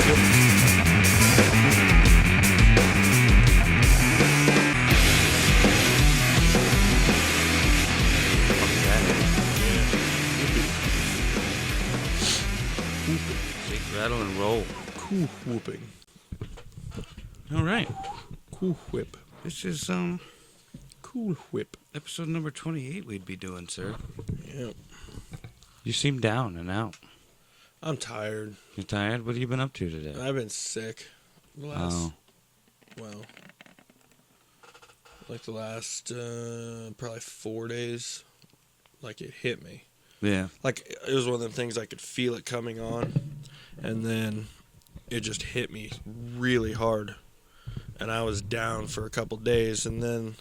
Shake, rattle, and roll. Cool whooping. All right. Cool whip. This is Cool whip. episode number 28 we'd be doing, sir. Yeah. You seem down and out. I'm tired. You tired? What have you been up to today? I've been sick. The last probably 4 days. Like, it hit me. Yeah. Like, it was one of them things I could feel it coming on, and then it just hit me really hard. And I was down for a couple days, and then,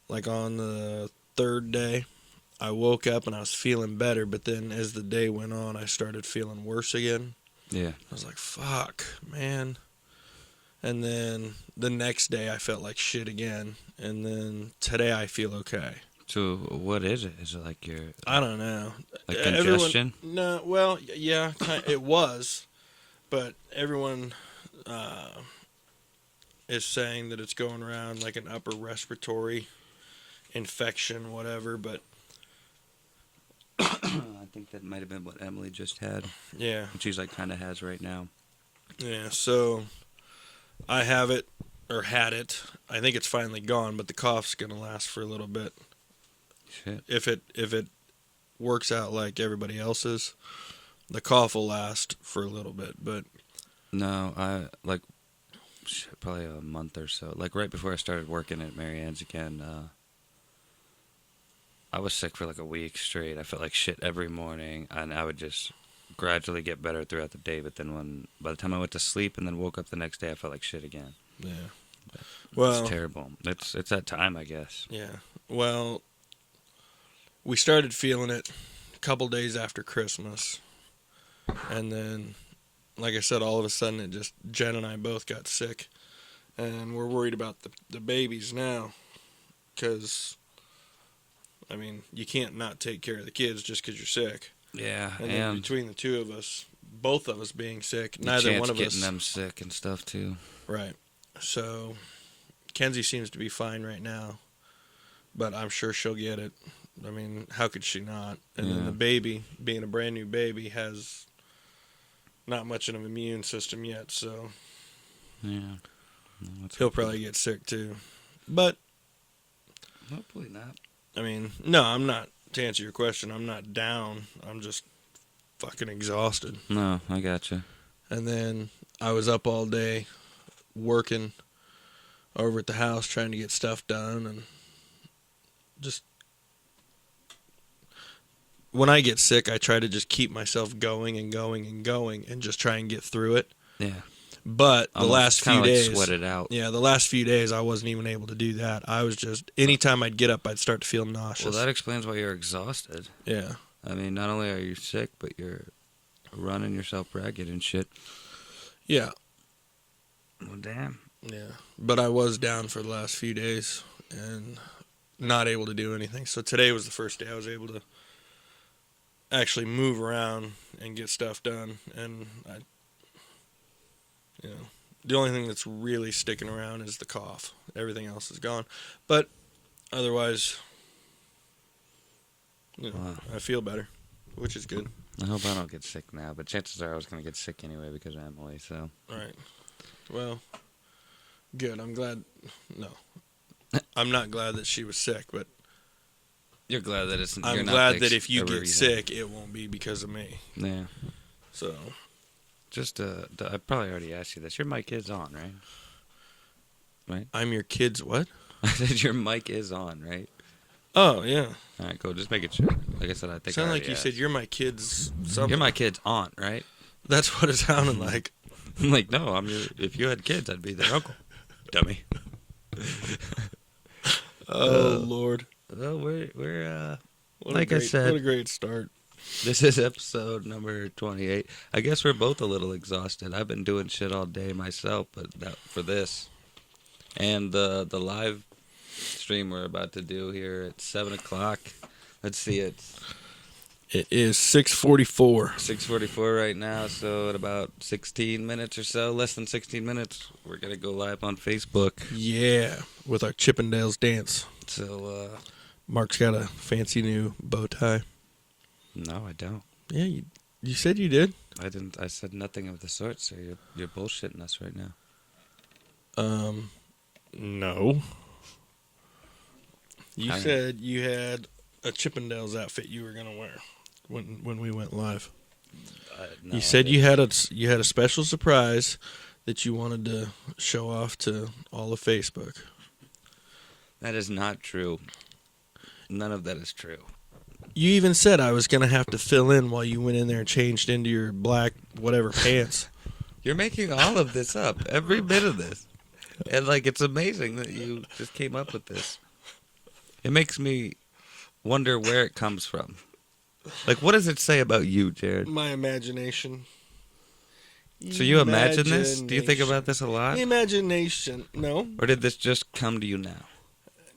like, on the third day, I woke up and I was feeling better, but then as the day went on, I started feeling worse again. Yeah. I was like, fuck, man. And then the next day, I felt like shit again, and then today I feel okay. So what is it? Is it like your... I don't know. Like congestion? No, well, yeah, it was, but everyone is saying that it's going around like an upper respiratory infection, whatever, but... I think that might have been what Emily just had. Yeah. And she's like kind of has right now. Yeah, so I have it, or had it. I think it's finally gone, but the cough's going to last for a little bit. Shit. If it works out like everybody else's, the cough will last for a little bit, but... No, probably a month or so. Like right before I started working at Marianne's again, I was sick for like a week straight. I felt like shit every morning, and I would just gradually get better throughout the day. But then by the time I went to sleep and then woke up the next day, I felt like shit again. Yeah. Well, it's terrible. It's that time, I guess. Yeah. Well, we started feeling it a couple days after Christmas, and then, like I said, all of a sudden Jen and I both got sick, and we're worried about the babies now, because, I mean, you can't not take care of the kids just because you're sick. Yeah, and then between the two of us, both of us being sick, neither one of us getting them sick and stuff too. Right. So, Kenzie seems to be fine right now, but I'm sure she'll get it. I mean, how could she not? And then the baby, being a brand new baby, has not much of an immune system yet, so yeah, he'll probably get sick too. But hopefully not. I mean, no, I'm not. To answer your question, I'm not down. I'm just fucking exhausted. No, I gotcha. And then I was up all day working over at the house trying to get stuff done, and just when I get sick, I try to just keep myself going and going and going and just try and get through it. Yeah. But the last few days, sweat it out. Yeah, the last few days I wasn't even able to do that. I was just, anytime I'd get up, I'd start to feel nauseous. Well, that explains why you're exhausted. Yeah. I mean, not only are you sick, but you're running yourself ragged and shit. Yeah. Well, damn. Yeah. But I was down for the last few days and not able to do anything. So today was the first day I was able to actually move around and get stuff done. And the only thing that's really sticking around is the cough. Everything else is gone. But otherwise, Wow. I feel better, which is good. I hope I don't get sick now, but chances are I was going to get sick anyway because of Emily, so. All right. Well, good. I'm glad. No. I'm not glad that she was sick, but You're glad that it's. I'm glad that if you get sick, it won't be because of me. Yeah. So. Just, I probably already asked you this. Your mic is on, right? Right? I'm your kid's what? I said your mic is on, right? Oh, yeah. All right, cool. Just make it sure. Like I said, I think Sound I like you asked. said you're my kid's something. You're my kid's aunt, right? That's what it sounded like. I'm like, no, if you had kids, I'd be their uncle. Dummy. Oh, Lord. Well, we're What a great start. This is episode number 28. I guess we're both a little exhausted. I've been doing shit all day myself, but for this. And the live stream we're about to do here at 7 o'clock. Let's see, It is 6:44. 6:44 right now, so in about 16 minutes or so, less than 16 minutes, we're going to go live on Facebook. Yeah, with our Chippendales dance. So, Mark's got a fancy new bow tie. no, I don't. Yeah, you said you did. I didn't. I said nothing of the sort, so you're bullshitting us right now. No. You I- said you had a Chippendales outfit you were gonna wear when we went live. No, You said I you had a special surprise that you wanted to show off to all of Facebook. That is not true. None of that is true. You even said I was gonna have to fill in while you went in there and changed into your black whatever pants. You're making all of this up, every bit of this. And, like, it's amazing that you just came up with this. It makes me wonder where it comes from. Like, what does it say about you, Jared? My imagination. So you imagine this? Do you think about this a lot? Imagination. No. Or did this just come to you now?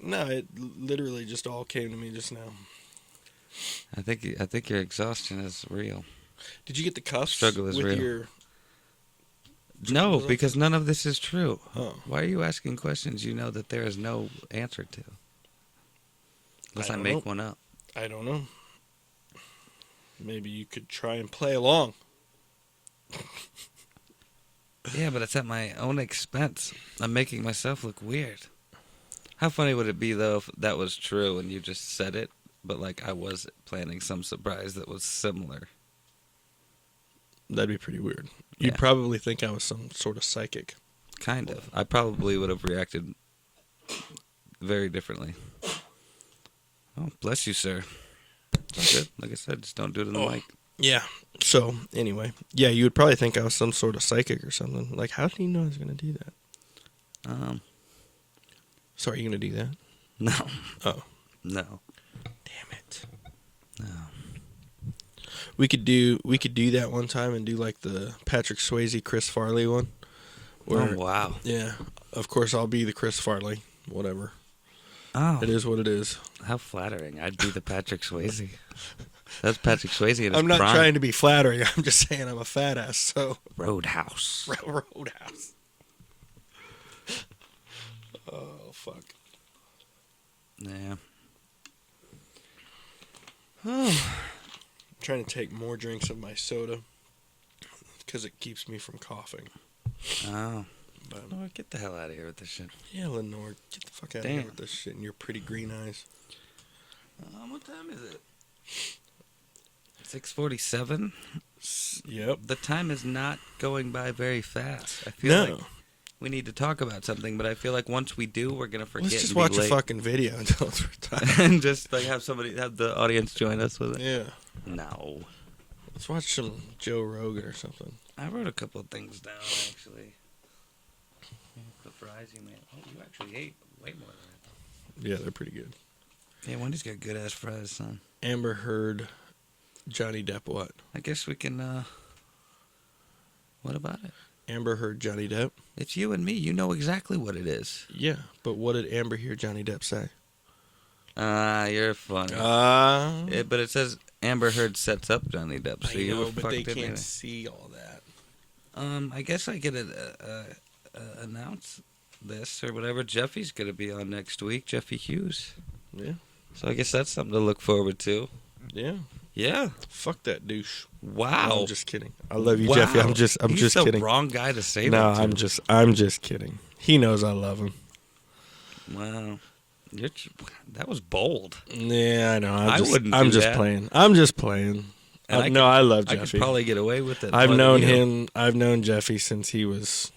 No, it literally just all came to me just now. I think your exhaustion is real. Did you get the cuffs Struggle is with real. your... No, because none of this is true. Oh. Why are you asking questions you know that there is no answer to? Unless I don't make know. one up. I don't know. Maybe you could try and play along. Yeah, but it's at my own expense. I'm making myself look weird. How funny would it be, though, if that was true and you just said it, but, like, I was planning some surprise that was similar? That'd be pretty weird. You'd Yeah. probably think I was some sort of psychic. Kind of. I probably would have reacted very differently. Oh, bless you, sir. It's all good. Like I said, just don't do it in the Oh. mic. Yeah. So, anyway. Yeah, you would probably think I was some sort of psychic or something. Like, how did he know I was going to do that? So, are you going to do that? No. Oh. No. Damn it. No. We could do that one time and do, like, the Patrick Swayze, Chris Farley one. Oh, wow. Yeah. Of course, I'll be the Chris Farley. Whatever. Oh, It is what it is. how flattering. I'd be the Patrick Swayze. That's Patrick Swayze in his I'm not prime. trying to be flattering. I'm just saying I'm a fat ass, so... Roadhouse. Roadhouse. Oh, fuck. Yeah. I'm trying to take more drinks of my soda because it keeps me from coughing. Oh. But, Lord, get the hell out of here with this shit. yeah, Lenore, get the fuck out of Damn. here with this shit and your pretty green eyes. What time is it? 6:47. Yep. The time is not going by very fast. I feel No. like we need to talk about something, but I feel like once we do, we're gonna forget. Let's just and be watch a late. fucking video until it's time. and just like have the audience join us with it. Yeah. No, Let's watch some Joe Rogan or something. I wrote a couple of things down actually. The fries you made. Oh, you actually ate way more than I Yeah, they're pretty good. thought. Yeah, Wendy's got good ass fries, son. Amber Heard, Johnny Depp, what? I guess we can. What about it? Amber Heard, Johnny Depp? It's you and me. You know exactly what it is. Yeah, but what did Amber hear Johnny Depp say? You're funny. But it says Amber Heard sets up Johnny Depp, so I you know, were but fucked they in can't anyway. see all that. I guess I could announce this or whatever. Jeffy's gonna be on next week. Jeffy Hughes. Yeah. So I guess that's something to look forward to. Yeah. Yeah. Fuck that douche. Wow. No, I'm just kidding. I love you, Wow. Jeffy. I'm just He's the kidding. wrong guy to say No, that to. I'm just kidding. He knows I love him. Wow. That was bold. Yeah, I know. I wouldn't I'm do just that. playing. I'm just playing. And I No, I love I Jeffy. could probably get away with it. I've more than known you. him. I've known Jeffy since he was.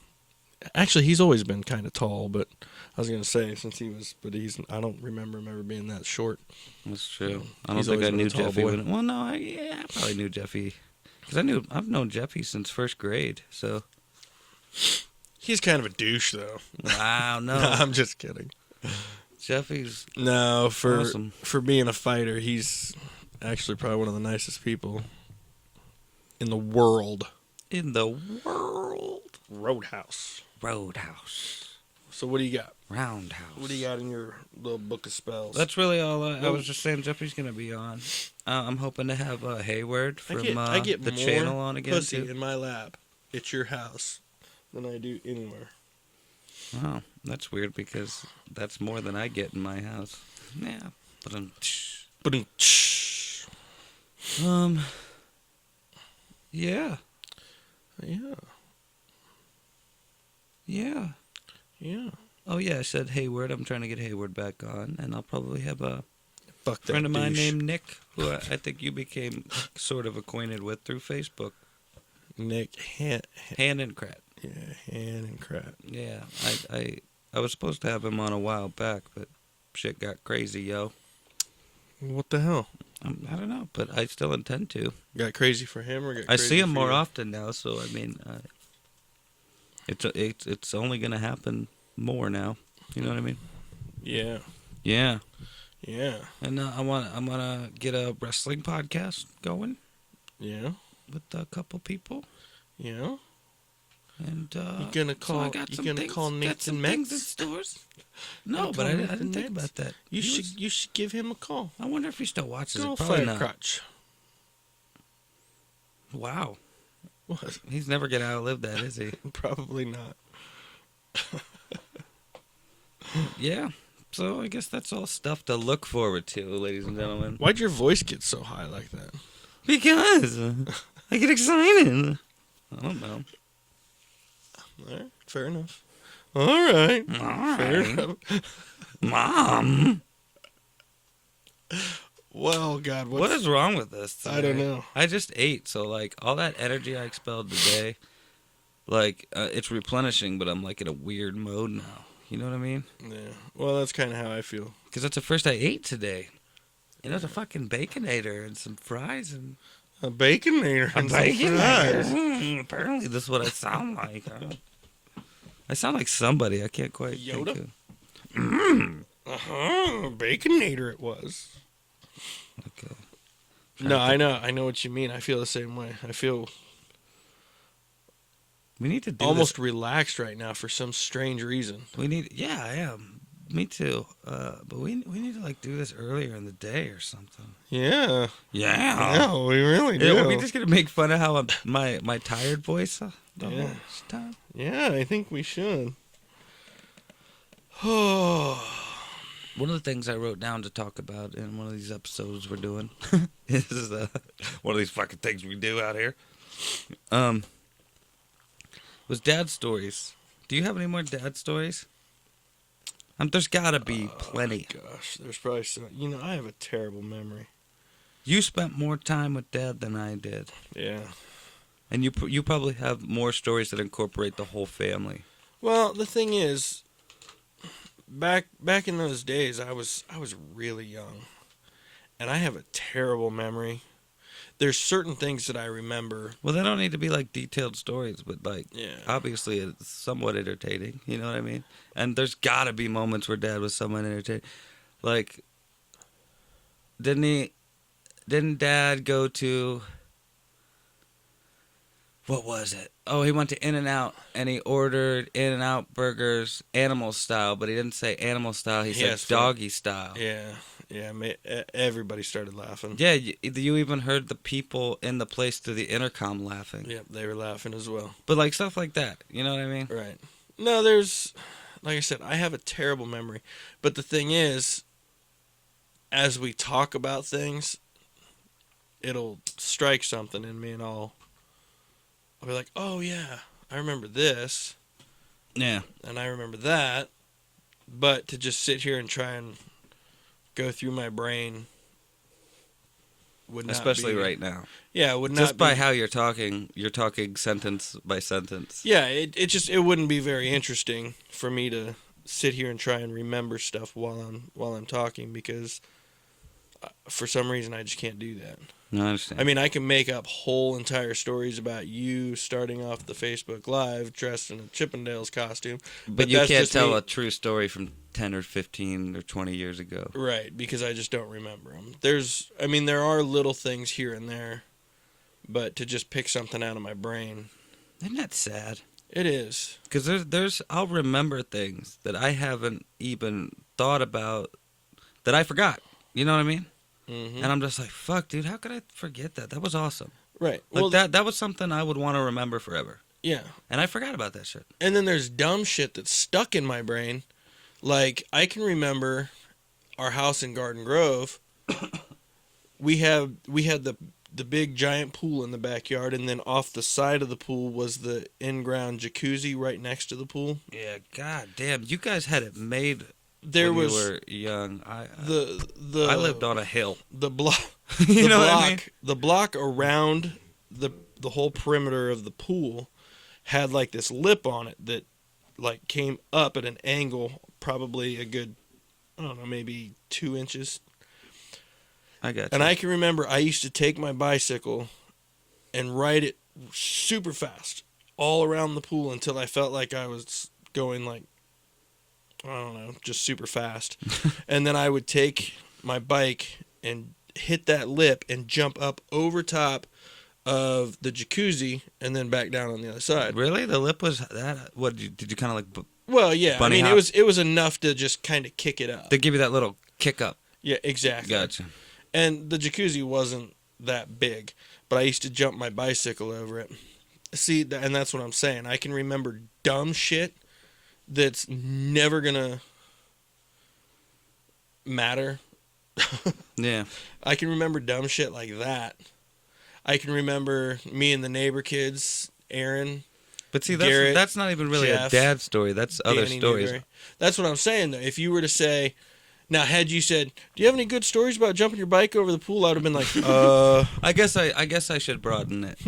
Actually, he's always been kind of tall, but I was gonna say since he was, but I don't remember him ever being that short. That's true. I don't He's think always I been a knew tall Jeffy. boy. Well, no, I probably knew Jeffy because I've known Jeffy since first grade. So He's kind of a douche, though. wow, no, No, I'm just kidding. Jeffy's No, awesome. for being a fighter, he's actually probably one of the nicest people in the world. In the world. Roadhouse. Roadhouse. So what do you got? Roundhouse. What do you got in your little book of spells? That's really all. I was just saying Jeffrey's going to be on. I'm hoping to have Hayward from I get the more channel on again, pussy too. in my lap at your house than I do anywhere. Oh, that's weird because that's more than I get in my house. Yeah. But yeah. Yeah. Yeah. Yeah. Oh, yeah, I said Hayward. I'm trying to get Hayward back on, and I'll probably have a Fuck that friend of mine douche. named Nick, who I think you became sort of acquainted with through Facebook. Nick Hannenkrat. Yeah, Hannenkrat. Yeah, I was supposed to have him on a while back, but shit got crazy, yo. What the hell? I don't know, but I still intend to. Got crazy for him or got I crazy see him for more you? often now, so I mean, it's only gonna happen more now. You know what I mean? Yeah. Yeah. Yeah. And I'm gonna get a wrestling podcast going Yeah. with a couple people. Yeah. And You gonna call? got You some gonna things, call got Nathan some things in Metz? stores. Gonna No, call but I Nathan didn't think Metz? about that. You should give him a call. I wonder if he still watches Good it. old Probably fire not. crotch. Wow, What? he's never gonna outlive that, is he? Probably not. Yeah. So I guess that's all stuff to look forward to, ladies and gentlemen. Why'd your voice get so high like that? Because I get excited. I don't know. All right, fair enough. All right, All fair right. enough. Mom, Well, God, what is wrong with this today? I don't know. I just ate, so like all that energy I expelled today, like it's replenishing, but I'm like in a weird mode now. You know what I mean? Yeah. Well, that's kind of how I feel. Because that's the first I ate today. You know, it's a fucking baconator and some fries and A baconator and some fries. Apparently, this is what I sound like. I sound like somebody. I can't quite Yoda? think Baconator it was. of. Okay. No, I know what you mean. I feel the same way. I feel We need to do almost this. relaxed right now for some strange reason. We need. Yeah, I am. Me too. But we need to like do this earlier in the day or something. Yeah. Yeah. No, we really do. Yeah, we're just gonna make fun of how my tired voice the Yeah. whole time. Yeah, I think we should. Oh. One of the things I wrote down to talk about in one of these episodes we're doing is one of these fucking things we do out here. Was dad stories. Do you have any more dad stories? There's gotta be plenty. Gosh, there's probably some. You know, I have a terrible memory. You spent more time with dad than I did, Yeah. and you probably have more stories that incorporate the whole family. Well, the thing is, back in those days, I was really young, and I have a terrible memory. There's certain things that I remember. Well, they don't need to be like detailed stories, but like Yeah. obviously it's somewhat entertaining. You know what I mean? And there's gotta be moments where dad was somewhat entertaining. Like, didn't dad go to, what was it? Oh, he went to In-N-Out and he ordered In-N-Out burgers animal style, but he didn't say animal style. He Yes, said doggy style. Yeah. Everybody started laughing. Yeah, you even heard the people in the place through the intercom laughing. Yep, they were laughing as well. But like stuff like that, you know what I mean? Right. No, there's, like I said, I have a terrible memory. But the thing is, as we talk about things, it'll strike something in me, and I'll be like, oh yeah, I remember this, Yeah. and I remember that. But to just sit here and try and go through my brain would not Especially be, right now. Yeah, would not Just by be, how you're talking sentence by sentence. yeah, it wouldn't be very interesting for me to sit here and try and remember stuff while I'm talking, because for some reason I just can't do that. No, I understand. I mean, I can make up whole entire stories about you starting off the Facebook Live dressed in a Chippendales costume. but you that's can't just tell me. a true story from 10 or 15 or 20 years ago. Right, because I just don't remember them. There are little things here and there, but to just pick something out of my brain, Isn't that sad? It is. Because I'll remember things that I haven't even thought about that I forgot. You know what I mean? Mm-hmm. And I'm just like, fuck, dude, how could I forget that? That was awesome. Right. Like Well, that was something I would want to remember forever. yeah. And I forgot about that shit. And then there's dumb shit that's stuck in my brain. Like, I can remember our house in Garden Grove. We had the big giant pool in the backyard, and then off the side of the pool was the in-ground jacuzzi right next to the pool. Yeah, god damn, you guys had it made There when was you were young. I lived on a hill. the block. You the know block, what I mean? The block around the whole perimeter of the pool had like this lip on it that like came up at an angle, probably a good, I don't know, maybe 2 inches. I got you. And I can remember I used to take my bicycle and ride it super fast all around the pool until I felt like I was going like, I don't know, just super fast. And then I would take my bike and hit that lip and jump up over top of the jacuzzi and then back down on the other side. Really? The lip was that? What did you kind of like? Well, yeah. Bunny I mean, hop? it was enough to just kind of kick it up. They give you that little kick up. Yeah, exactly. Gotcha. And the jacuzzi wasn't that big, but I used to jump my bicycle over it. See, and that's what I'm saying. I can remember dumb shit that's never gonna matter. Yeah. I can remember dumb shit like that. I can remember me and the neighbor kids, Aaron. But see, Garrett, that's not even really Jeff, a dad story. That's other Danny stories. Newberry. That's what I'm saying, though. If you were to say, now, had you said, "Do you have any good stories about jumping your bike over the pool?" I would have been like, I guess I should broaden it.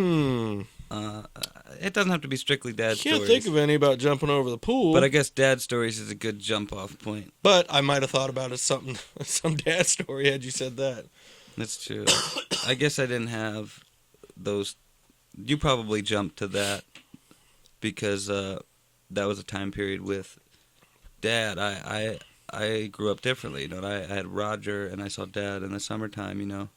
It doesn't have to be strictly dad Can't stories. think of any about jumping over the pool. But I guess dad stories is a good jump off point. But I might have thought about it some dad story had you said that. That's true. I guess I didn't have those. You probably jumped to that because that was a time period with dad. I grew up differently. You know, I had Roger and I saw dad in the summertime. You know.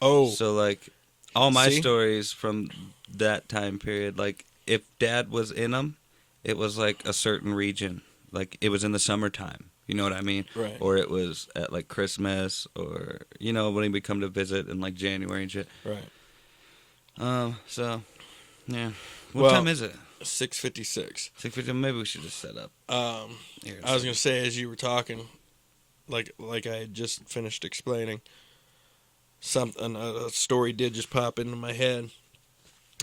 Oh. So like, all my See? stories from that time period, like if dad was in them, it was like a certain region. Like it was in the summertime. You know what I mean? Right. Or it was at like Christmas, or you know when he would come to visit in like January and shit. Right. So, yeah. What Well, time is it? 6:56. 6:50. Maybe we should just set up. Here, I was gonna say as you were talking, like I had just finished explaining, a story did just pop into my head,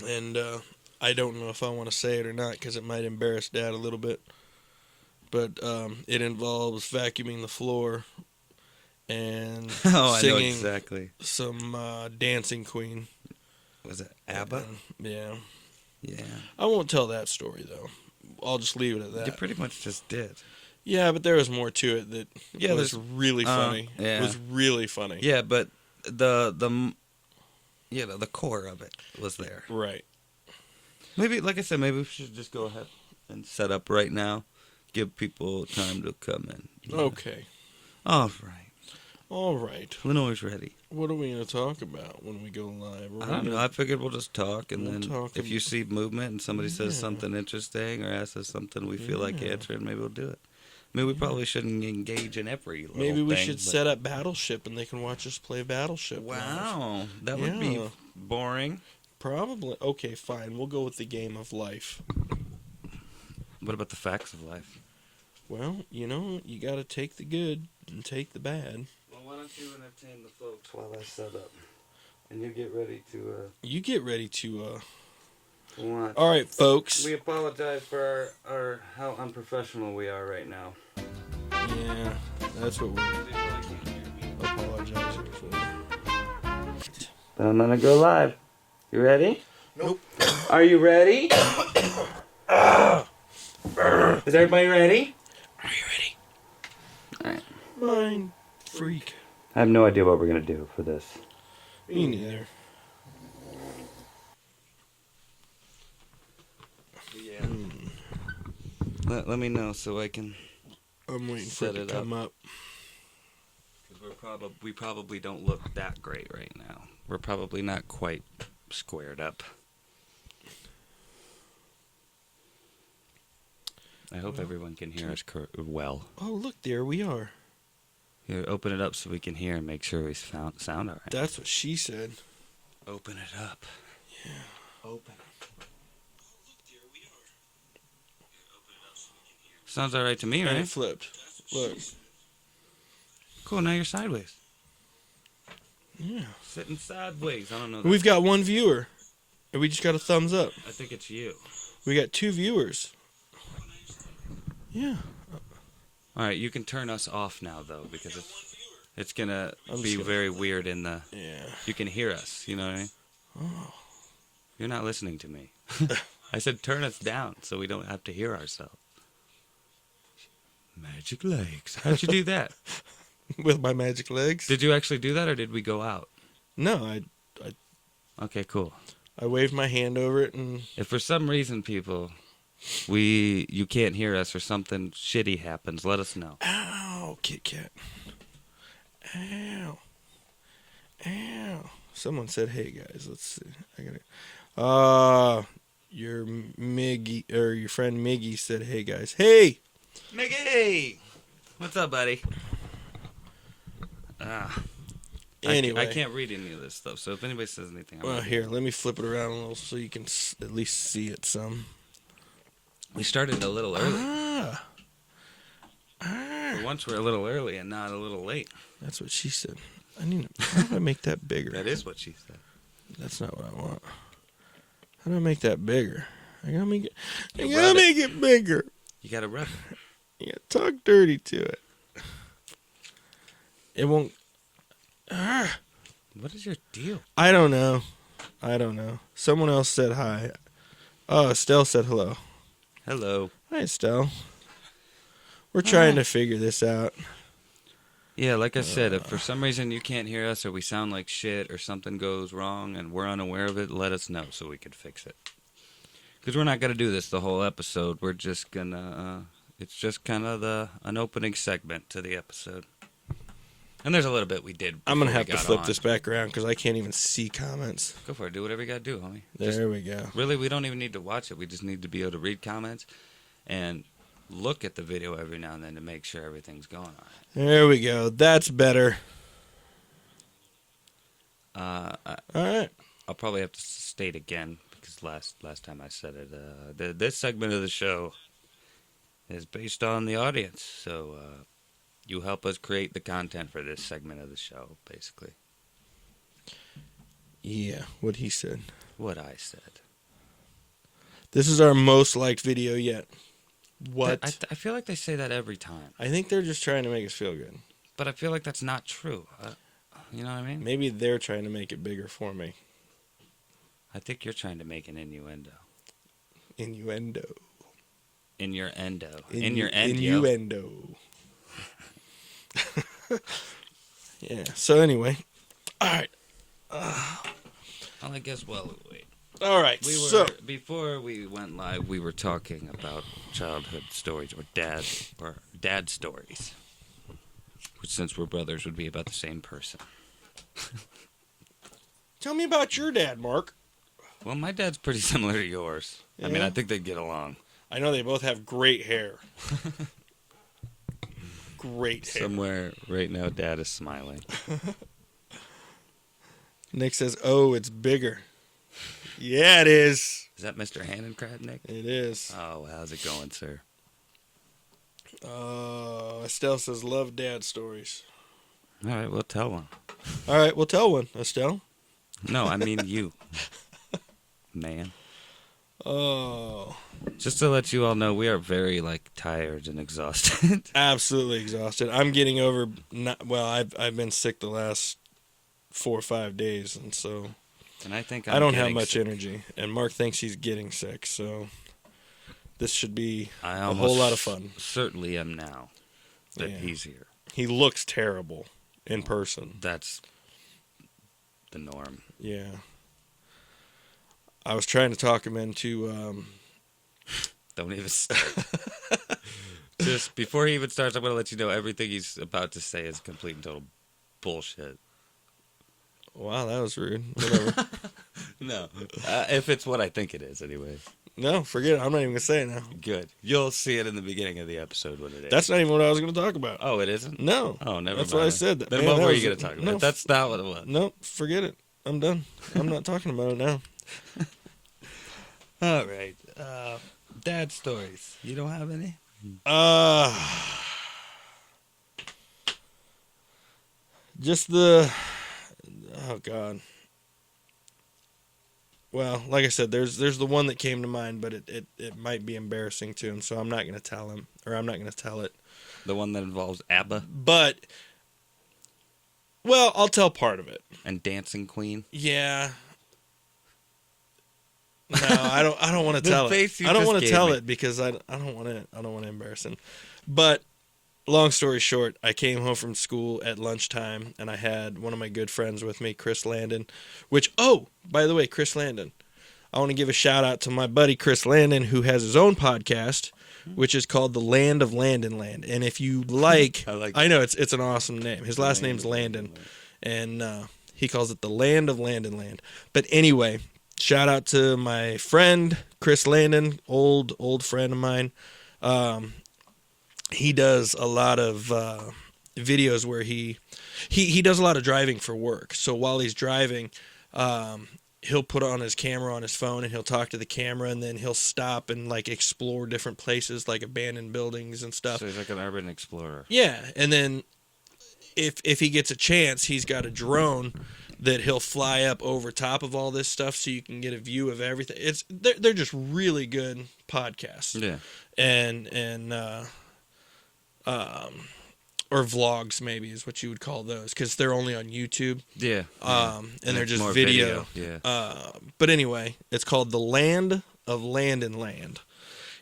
and I don't know if I want to say it or not because it might embarrass Dad a little bit. But it involves vacuuming the floor and Oh, I know singing exactly. some Dancing Queen. Was it ABBA? Yeah. Yeah. I won't tell that story though. I'll just leave it at You that. pretty much just did. Yeah, but there was more to it that was really funny. yeah. It was really funny. Yeah, but the core of it was there. Right. Maybe, like I said, maybe we should just go ahead and set up right now. Give people time to come in. Yeah. Okay. All right. All right. Lenore's ready. What are we going to talk about when we go live? I don't know. I figured we'll just talk, and We'll then talk if you see movement and somebody says Yeah. something interesting or asks us something we feel like Yeah. answering, maybe we'll do it. I mean, we probably shouldn't engage in every little Maybe we thing, should but- set up Battleship and they can watch us play Battleship. live. Wow, that would be Yeah. boring. Probably. Okay, fine. We'll go with the game of life. What about the facts of life? Well, you know, you got to take the good and take the bad. Well, why don't you entertain the folks while I set up, and you get ready to You get ready to, watch. All right, folks. We apologize for our how unprofessional we are right now. Yeah, that's what we're apologizing for. I'm gonna go live. You ready? Nope. Are you ready? Is everybody ready? Are you ready? Alright. Mind freak. I have no idea what we're gonna do for this. Me neither. Yeah. Let me know so I can. I'm waiting for Set it it to come up. Because we probably don't look that great right now. We're probably not quite squared up. I hope everyone can hear us well. Oh, look, there we are. Here, open it up so we can hear and make sure we sound all right. That's what she said. Open it up. Yeah. Open it. Sounds all right to me, And right? it flipped. Look. Cool, now you're sideways. Yeah. Sitting sideways. I don't know that. We've got one viewer. And we just got a thumbs up. I think it's you. We got 2 viewers. Yeah. All right, you can turn us off now, though, because it's going to be gonna- very weird in the... Yeah. You can hear us, you know what I mean? Oh. You're not listening to me. I said turn us down so we don't have to hear ourselves. Magic legs. How'd you do that? With my magic legs? Did you actually do that, or did we go out? No, I Okay, cool. waved my hand over it and... If for some reason, people, you can't hear us or something shitty happens, let us know. Ow, Kit Kat. Ow. Ow. Someone said, hey, guys, let's see. I gotta... your Miggy, or your friend Miggy said, hey, guys. Hey! Mickey! What's up, buddy? Anyway. I can't read any of this stuff, so if anybody says anything... Well, here, let me flip it around a little so you can at least see it some. We started a little early. Ah. For once, we're a little early and not a little late. That's what she said. How do I make that bigger? That is what she said. That's not what I want. How do I make that bigger? I gotta make it. Rub it. Bigger. You gotta rub it. You gotta talk dirty to it. It won't. What is your deal? I don't know. Someone else said hi. Oh, Estelle said hello. Hello. Hi, Estelle. We're trying to figure this out. Yeah, like I said, if for some reason you can't hear us or we sound like shit or something goes wrong and we're unaware of it, let us know so we can fix it. Because we're not going to do this the whole episode. We're just going to... it's just kind of an opening segment to the episode. And there's a little bit we did. I'm going to have before to we flip got this on. back around because I can't even see comments. Go for it. Do whatever you got to do, homie. There we go. Really, we don't even need to watch it. We just need to be able to read comments and look at the video every now and then to make sure everything's going all right. There we go. That's better. All right. I'll probably have to state again because last time I said it. This segment of the show is based on the audience, so you help us create the content for this segment of the show, basically. Yeah, what he said. What I said. This is our most liked video yet. What? I feel like they say that every time, I think they're just trying to make us feel good. but I feel like that's not true. You know what I mean? Maybe they're trying to make it bigger for me. I think you're trying to make an innuendo. Innuendo. In your endo. In your endo. Innuendo. Yeah. So anyway. All right. Well, I guess wait. All right. Before we went live, we were talking about childhood stories or dad stories, which since we're brothers would be about the same person. Tell me about your dad, Mark. Well, my dad's pretty similar to yours. I mean, Yeah? I think they'd get along. I know they both have great hair. Great hair. Somewhere right now, Dad is smiling. Nick says, "Oh, it's bigger." Yeah, it is. Is that Mr. Hannencrad, Nick? It is. Oh, how's it going, sir? Estelle says, "Love dad stories." All right, we'll tell one. All right, we'll tell one, Estelle. No, I mean you, man. Oh, Just to let you all know, we are very tired and exhausted. absolutely exhausted. I'm getting over. I've been sick the last 4 or 5 days, and so And I think I don't have getting much sick. energy. And Mark thinks he's getting sick, so this should be I a whole lot of fun. Certainly am now that Yeah. he's here. He looks terrible in person. That's the norm. Yeah. I was trying to talk him into. Don't even start. Just before he even starts, I'm going to let you know everything he's about to say is complete and total bullshit. Wow, that was rude. Whatever. No. If it's what I think it is, anyway. No, forget it. I'm not even gonna say it now. Good. You'll see it in the beginning of the episode when it is. That's not even what I was gonna talk about. Oh, it isn't? No. Oh, never That's mind. what I said. Then Man, what that were was you going to talk about? no, That's not what it was. No, forget it. I'm done. I'm not talking about it now. All right. Dad stories. You don't have any? Just the. Oh God. Well, like I said, there's the one that came to mind, but it might be embarrassing to him, so I'm not going to tell him, or I'm not going to tell it. The one that involves ABBA But, well, I'll tell part of it. and Dancing Queen. Yeah. No, I don't want to The tell face it. you I don't just want to gave tell me. it because I don't want to embarrass him. But long story short, I came home from school at lunchtime and I had one of my good friends with me, Chris Landon, which, oh, by the way, Chris Landon, I want to give a shout out to my buddy Chris Landon, who has his own podcast, which is called The Land of Landon Land. And if you like, I know it's an awesome name. His last name's Landon, and he calls it The Land of Landon Land. But anyway, shout out to my friend Chris Landon, old friend of mine. He does a lot of videos where he does a lot of driving for work. So while he's driving, he'll put on his camera on his phone and he'll talk to the camera, and then he'll stop and like explore different places like abandoned buildings and stuff. So he's like an urban explorer. Yeah, and then if he gets a chance, he's got a drone that he'll fly up over top of all this stuff so you can get a view of everything. They're just really good podcasts. Yeah. And or vlogs maybe is what you would call those, because they're only on YouTube. Yeah. And they're it's just more video. Yeah. But anyway, it's called The Land of Landon Land.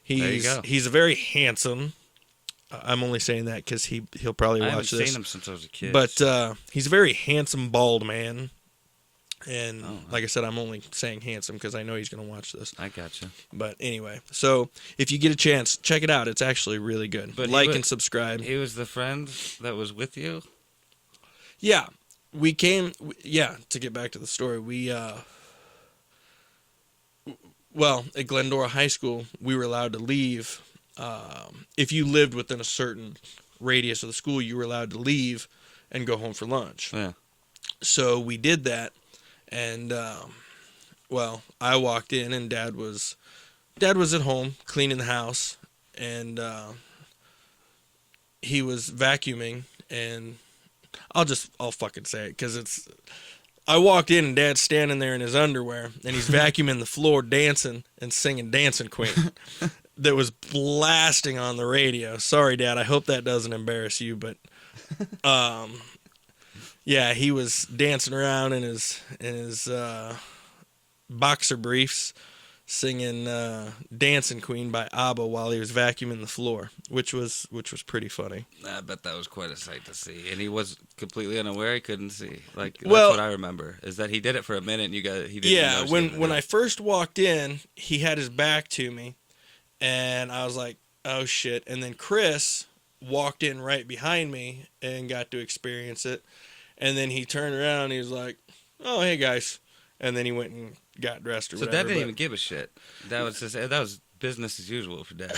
There you go. He's a very handsome. I'm only saying that because he'll probably I watch haven't this. seen him since I was a kid. But he's a very handsome bald man. And Oh, like I said, I'm only saying handsome because I know he's going to watch this. I gotcha. But anyway, so if you get a chance, check it out. It's actually really good. But like and subscribe. He was the friend that was with you? Yeah. We came, to get back to the story, well, at Glendora High School, we were allowed to leave. If you lived within a certain radius of the school, you were allowed to leave and go home for lunch. Yeah. So we did that, and well, I walked in, and Dad was at home cleaning the house, and he was vacuuming, and I'll fucking say it because I walked in and Dad's standing there in his underwear, and he's vacuuming the floor, dancing and singing "Dancing Queen." That was blasting on the radio. Sorry, Dad. I hope that doesn't embarrass you, but yeah, he was dancing around in his boxer briefs, singing "Dancing Queen" by ABBA while he was vacuuming the floor, which was pretty funny. I bet that was quite a sight to see. And he was completely unaware. He couldn't see. Like, that's Well, what I remember, is that he did it for a minute and he didn't Yeah, notice when it. I first walked in, he had his back to me, and I was like, oh shit. And then Chris walked in right behind me and got to experience it. And then he turned around and he was like, oh, hey guys. And then he went and got dressed or So whatever. Dad didn't even give a shit. That was business as usual for Dad.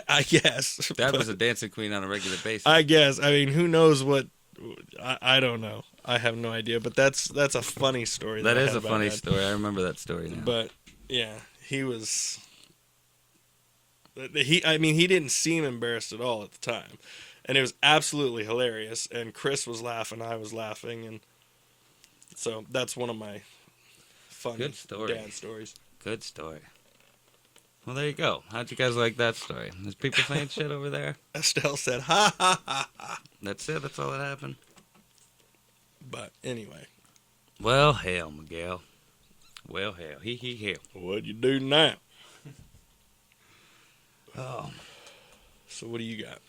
I guess. Dad was a dancing queen on a regular basis. I guess. I mean, who knows what? I don't know. I have no idea. But that's a funny story. That I is had a about funny Dad. story. I remember that story now. But yeah, he was. He didn't seem embarrassed at all at the time, and it was absolutely hilarious. And Chris was laughing, I was laughing, and so that's one of my fun Good story. Dad stories. Good story. Well, there you go. How'd you guys like that story? There's people saying shit over there? Estelle said, "Ha ha ha ha." That's it? That's all that happened? But anyway, Well, hell, Miguel. Well, hell. Hell. what'd you do now? Oh. So what do you got?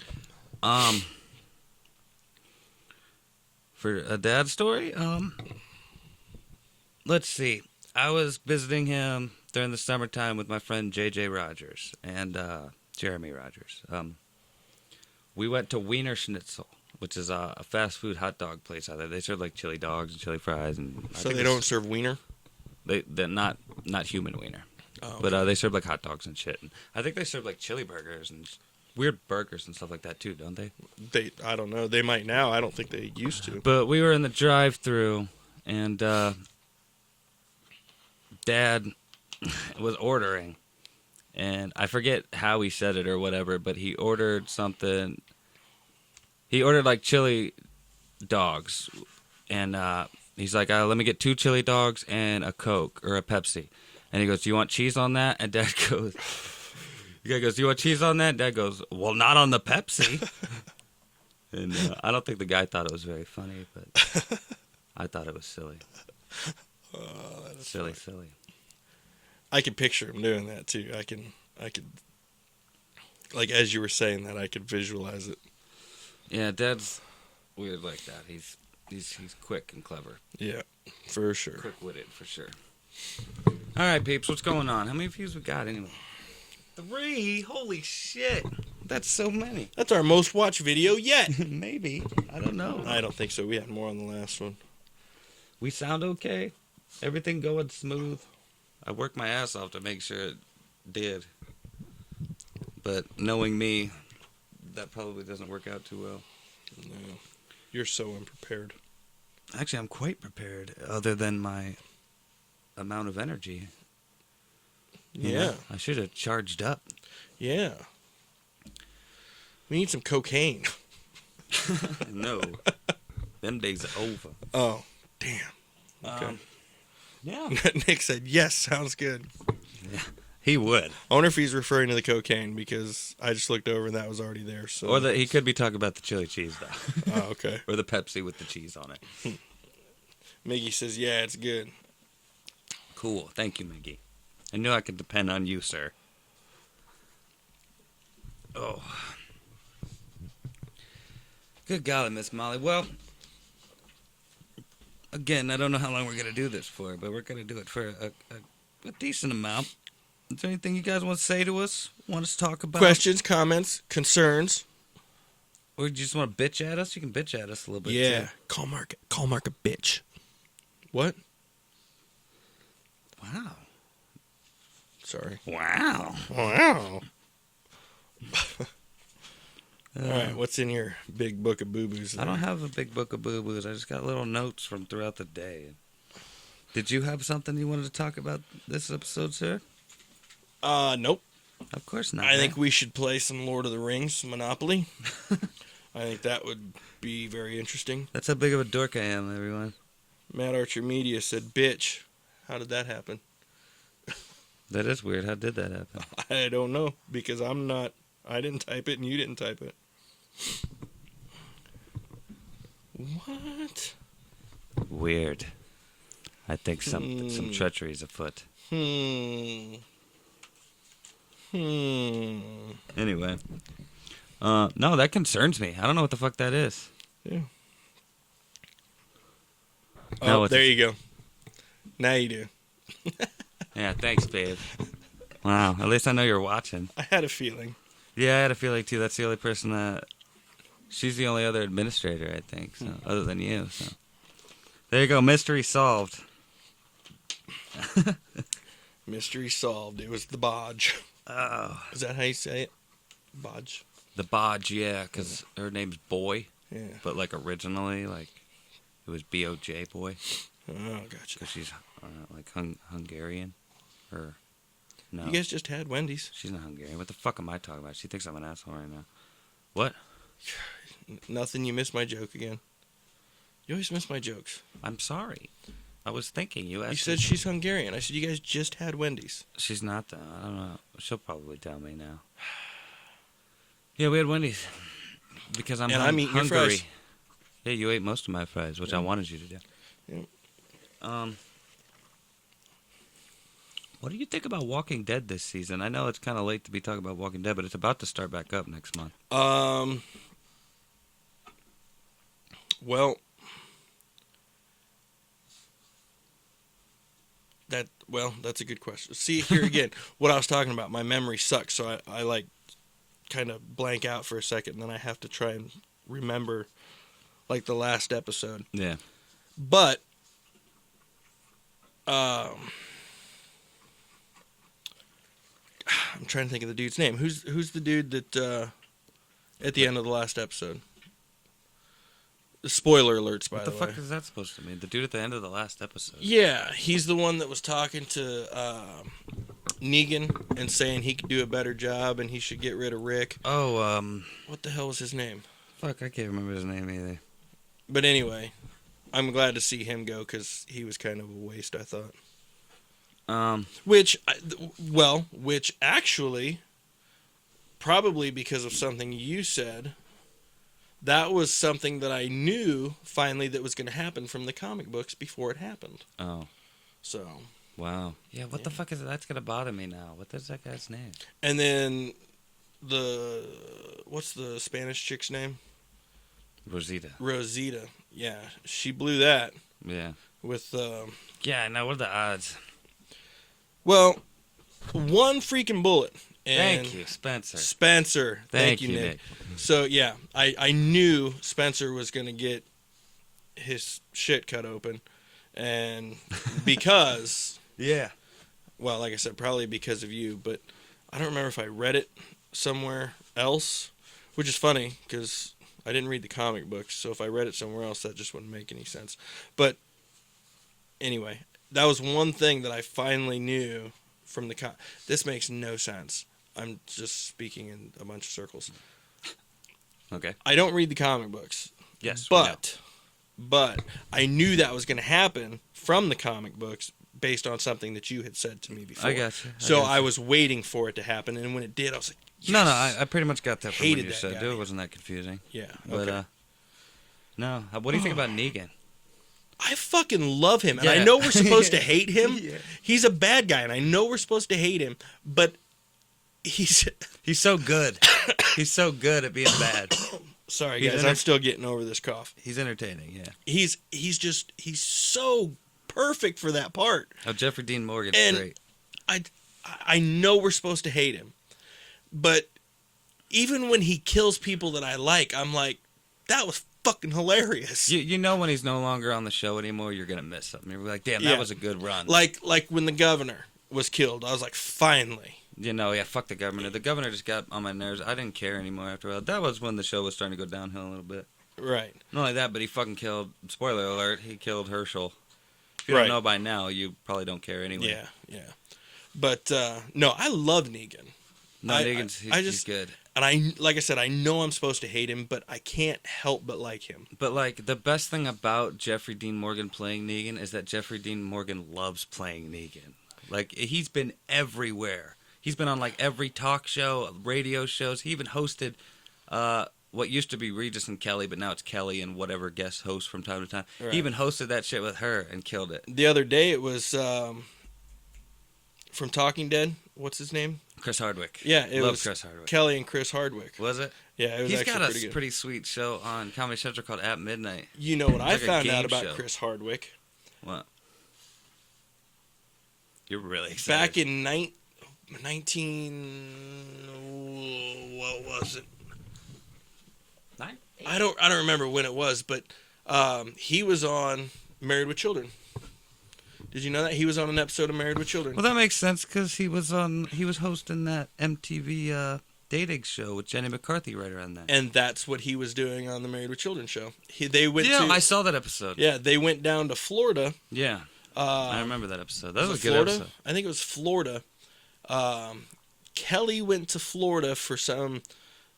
For a dad story, let's see. I was visiting him during the summertime with my friend J.J. Rogers and Jeremy Rogers. We went to Wiener Schnitzel, which is a fast food hot dog place out there. They serve like chili dogs and chili fries, and So they don't serve wiener? They're not human wiener. Oh, But okay. they serve like hot dogs and shit. And I think they serve like chili burgers and weird burgers and stuff like that too, don't they? I don't know. They might now. I don't think they used to. But we were in the drive-through, and Dad was ordering, and I forget how he said it or whatever, but he ordered something. He ordered like chili dogs, and he's like, "Let me get 2 chili dogs and a Coke or a Pepsi." And he goes, "Do you want cheese on that?" And Dad goes, "The guy goes, do you want cheese on that?" Dad goes, "Well, not on the Pepsi." And I don't think the guy thought it was very funny, but I thought it was silly. That's Silly, funny. silly. I could picture him doing that too. I could, like as you were saying that, I could visualize it. Yeah, Dad's weird like that. He's quick and clever. Yeah, for sure. Quick-witted, for sure. All right, peeps, what's going on? How many views we got anyway? 3? Holy shit. That's so many. That's our most watched video yet. Maybe. I don't know. I don't think so. We had more on the last one. We sound okay? Everything going smooth? I worked my ass off to make sure it did. But knowing me, that probably doesn't work out too well. No, you're so unprepared. Actually, I'm quite prepared, other than my amount of energy. You Yeah, know, I should have charged up. yeah. We need some cocaine. No. Them days are over. Oh, damn. Okay. Yeah. Nick said, yes, sounds good. Yeah. He would. I wonder if he's referring to the cocaine because I just looked over and that was already there. So. Or that he could be talking about the chili cheese, though. Oh, okay. Or the Pepsi with the cheese on it. Miggy says, yeah, it's good. Cool. Thank you, Miggy. I knew I could depend on you, sir. Oh. Good golly, Miss Molly. Well, again, I don't know how long we're going to do this for, but we're going to do it for a decent amount. Is there anything you guys want to say to us? Want us to talk about? Questions, comments, concerns. Or you just want to bitch at us? You can bitch at us a little bit, Yeah. too. Call Mark a bitch. What? Wow. Sorry. Wow. Wow. All right, what's in your big book of boo-boos? I don't have a big book of boo-boos. I just got little notes from throughout the day. Did you have something you wanted to talk about this episode, sir? Nope. Of course not. I think we should play some Lord of the Rings Monopoly. I think that would be very interesting. That's how big of a dork I am, everyone. Matt Archer Media said, bitch. How did that happen? That is weird. How did that happen? I don't know, because I didn't type it and you didn't type it. What? Weird. I think some treachery is afoot. Anyway. No, that concerns me. I don't know what the fuck that is. Yeah. Now Oh, what's there it- you go. Now you do. Yeah, thanks, babe. Wow, at least I know you're watching. I had a feeling. Yeah, I had a feeling too. That's the only person that... She's the only other administrator, I think, so other than you. So there you go, mystery solved. Mystery solved. It was the Bodge. Oh, Is that how you say it? Bodge. the Bodge, yeah, because her name's Boy, Yeah. but like originally, like it was B-O-J Boy, Oh, gotcha. because she's like Hungarian, or no, You guys just had Wendy's. she's not Hungarian. What the fuck am I talking about? She thinks I'm an asshole right now. What? Nothing. You missed my joke again. You always miss my jokes. I'm sorry. I was thinking you asked. You said me she's Hungarian. I said you guys just had Wendy's. she's not though. I don't know. She'll probably tell me now. Yeah, we had Wendy's because I'm And I'm eating your hungry. fries. Yeah, you ate most of my fries, which I wanted you to do. Yeah. What do you think about Walking Dead this season? I know it's kind of late to be talking about Walking Dead, but it's about to start back up next month. Well, that's a good question. See, here again, what I was talking about, my memory sucks, so I like kind of blank out for a second, and then I have to try and remember, like, the last episode. Yeah. But, I'm trying to think of the dude's name. Who's the dude that at the end of the last episode? Spoiler alerts, by What the the way. fuck is that supposed to mean? The dude at the end of the last episode. Yeah, he's the one that was talking to Negan and saying he could do a better job and he should get rid of Rick. Oh, What the hell was his name? fuck, I can't remember his name either. But anyway, I'm glad to see him go because he was kind of a waste, I thought. Which actually, probably because of something you said, that was something that I knew finally that was going to happen from the comic books before it happened. Oh, So, wow. Yeah, what the fuck is that? That's gonna bother me now. What is that guy's name? and then what's the Spanish chick's name? Rosita. Rosita. Yeah, she blew that Yeah. with, Yeah, now what are the odds? well, one freaking bullet. And Thank you, Spencer. Spencer. Thank you, you, Nick. Nick. So, yeah, I knew Spencer was going to get his shit cut open. And because, Yeah. well, like I said, probably because of you, but I don't remember if I read it somewhere else, which is funny because I didn't read the comic books. So if I read it somewhere else, that just wouldn't make any sense. But anyway, that was one thing that I finally knew from the this makes no sense. I'm just speaking in a bunch of circles. Okay. I don't read the comic books. Yes. we know. But I knew that was going to happen from the comic books based on something that you had said to me before. I got you. So I was waiting for it to happen, and when it did, I was like, yes. No, I pretty much got that from Hated what you that said. guy. Dude, it wasn't that confusing. Yeah, But okay. no. What do you think about Negan? I fucking love him, and Yeah. I know we're supposed to hate him. Yeah. He's a bad guy, and I know we're supposed to hate him, but he's... He's so good. He's so good at being bad. Sorry, He's guys, I'm still getting over this cough. He's entertaining, yeah. He's so perfect for that part. Oh, Jeffrey Dean Morgan's And- great. I know we're supposed to hate him, but even when he kills people that I like, I'm like, that was fucking hilarious. You know when he's no longer on the show anymore, you're gonna miss something. You're like, damn, that Yeah. was a good run. Like when the governor was killed, I was like, finally. You know, yeah, fuck the governor. The governor just got on my nerves. I didn't care anymore after a while. That was when the show was starting to go downhill a little bit. Right. Not only that, but he fucking killed, spoiler alert, he killed Herschel. If you Right. don't know by now, you probably don't care anyway. Yeah. But no, I love Negan. No, I- Negan's, I he's just- good. And like I said, I know I'm supposed to hate him, but I can't help but like him. But, like, the best thing about Jeffrey Dean Morgan playing Negan is that Jeffrey Dean Morgan loves playing Negan. Like, he's been everywhere. He's been on, like, every talk show, radio shows. He even hosted what used to be Regis and Kelly, but now it's Kelly and whatever guest host from time to time. Right. He even hosted that shit with her and killed it. The other day, it was from Talking Dead. What's his name? Chris Hardwick. Yeah, it Love was Chris Hardwick. Kelly and Chris Hardwick. Was it? Yeah, it was He's actually got a pretty good. pretty sweet show on Comedy Central called At Midnight. You know what I like a found game out about show. Chris Hardwick? What? You're really excited. Back in 19... What was it? I don't remember when it was, but he was on Married with Children. Did you know that? He was on an episode of Married with Children. Well, that makes sense because he was hosting that MTV dating show with Jenny McCarthy right around then. And that's what he was doing on the Married with Children show. They went Yeah, to... I saw that episode. Yeah, they went down to Florida. Yeah, I remember that episode. That was a good Florida? episode. I think it was Florida. Kelly went to Florida for some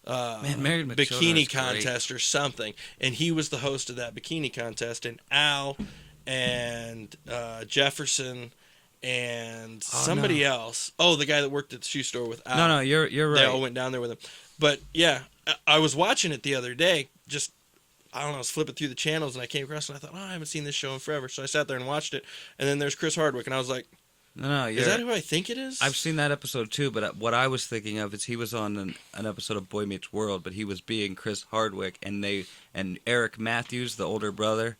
Man, Married with Children bikini is great. contest or something, and he was the host of that bikini contest. And Al and Jefferson and somebody else. Oh, the guy that worked at the shoe store with Al. No, you're right. They all went down there with him. But yeah, I was watching it the other day. Just I don't know, I was flipping through the channels and I came across it and I thought, I haven't seen this show in forever. So I sat there and watched it. And then there's Chris Hardwick, and I was like, No, is that who I think it is? I've seen that episode too, but what I was thinking of is he was on an episode of Boy Meets World, but he was being Chris Hardwick, and Eric Matthews, the older brother,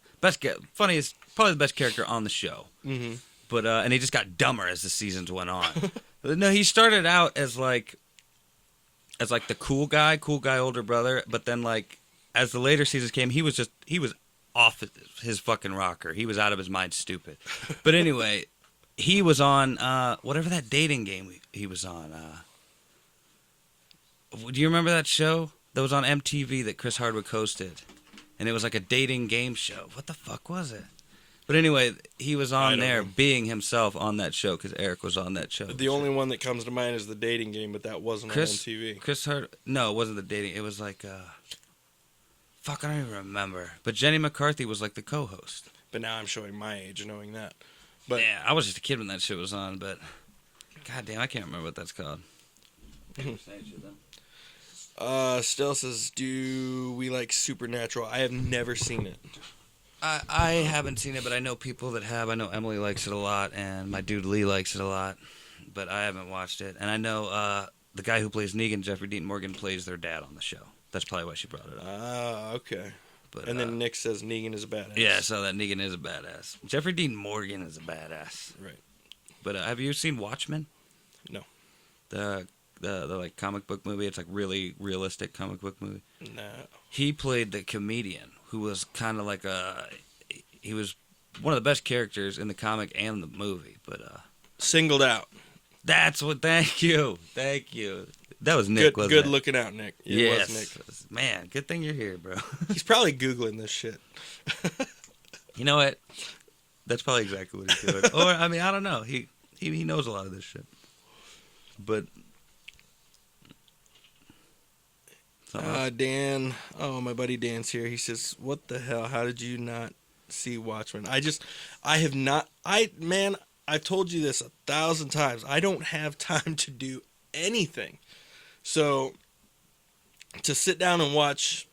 funniest, probably the best character on the show. Mm-hmm. But and he just got dumber as the seasons went on. No, he started out as like the cool guy, older brother, but then like as the later seasons came, he was off his fucking rocker. He was out of his mind, stupid. But anyway. He was on whatever that dating game he was on. Do you remember that show that was on MTV that Chris Hardwick hosted? And it was like a dating game show. What the fuck was it? But anyway, he was I on don't there know. being himself on that show because Eric was on that show. The only one that comes to mind is the dating game, but that wasn't on MTV. No, it wasn't the dating. It was like, fuck, I don't even remember. But Jenny McCarthy was like the co-host. But now I'm showing my age knowing that. But Yeah, I was just a kid when that shit was on, but goddamn, I can't remember what that's called. Still says, do we like Supernatural? I have never seen it. I haven't seen it, but I know people that have. I know Emily likes it a lot, and my dude Lee likes it a lot, but I haven't watched it. And I know the guy who plays Negan, Jeffrey Dean Morgan, plays their dad on the show. That's probably why she brought it up. Ah, okay. But, And then Nick says Negan is a badass. yeah, so that Negan is a badass. Jeffrey Dean Morgan is a badass. Right. But have you seen Watchmen? No. The like comic book movie. It's like really realistic comic book movie. No. He played the comedian who was kind of like he was one of the best characters in the comic and the movie. But Singled out. that's what. Thank you. That was Nick. Good, wasn't good it? looking out, Nick. It Yes, was Nick. man. Good thing you're here, bro. He's probably Googling this shit. You know what? That's probably exactly what he's doing. Or I mean, I don't know. He knows a lot of this shit. But Dan, my buddy Dan's here. He says, "What the hell? How did you not see Watchmen?" I've told you this 1,000 times. I don't have time to do anything. So to sit down and watch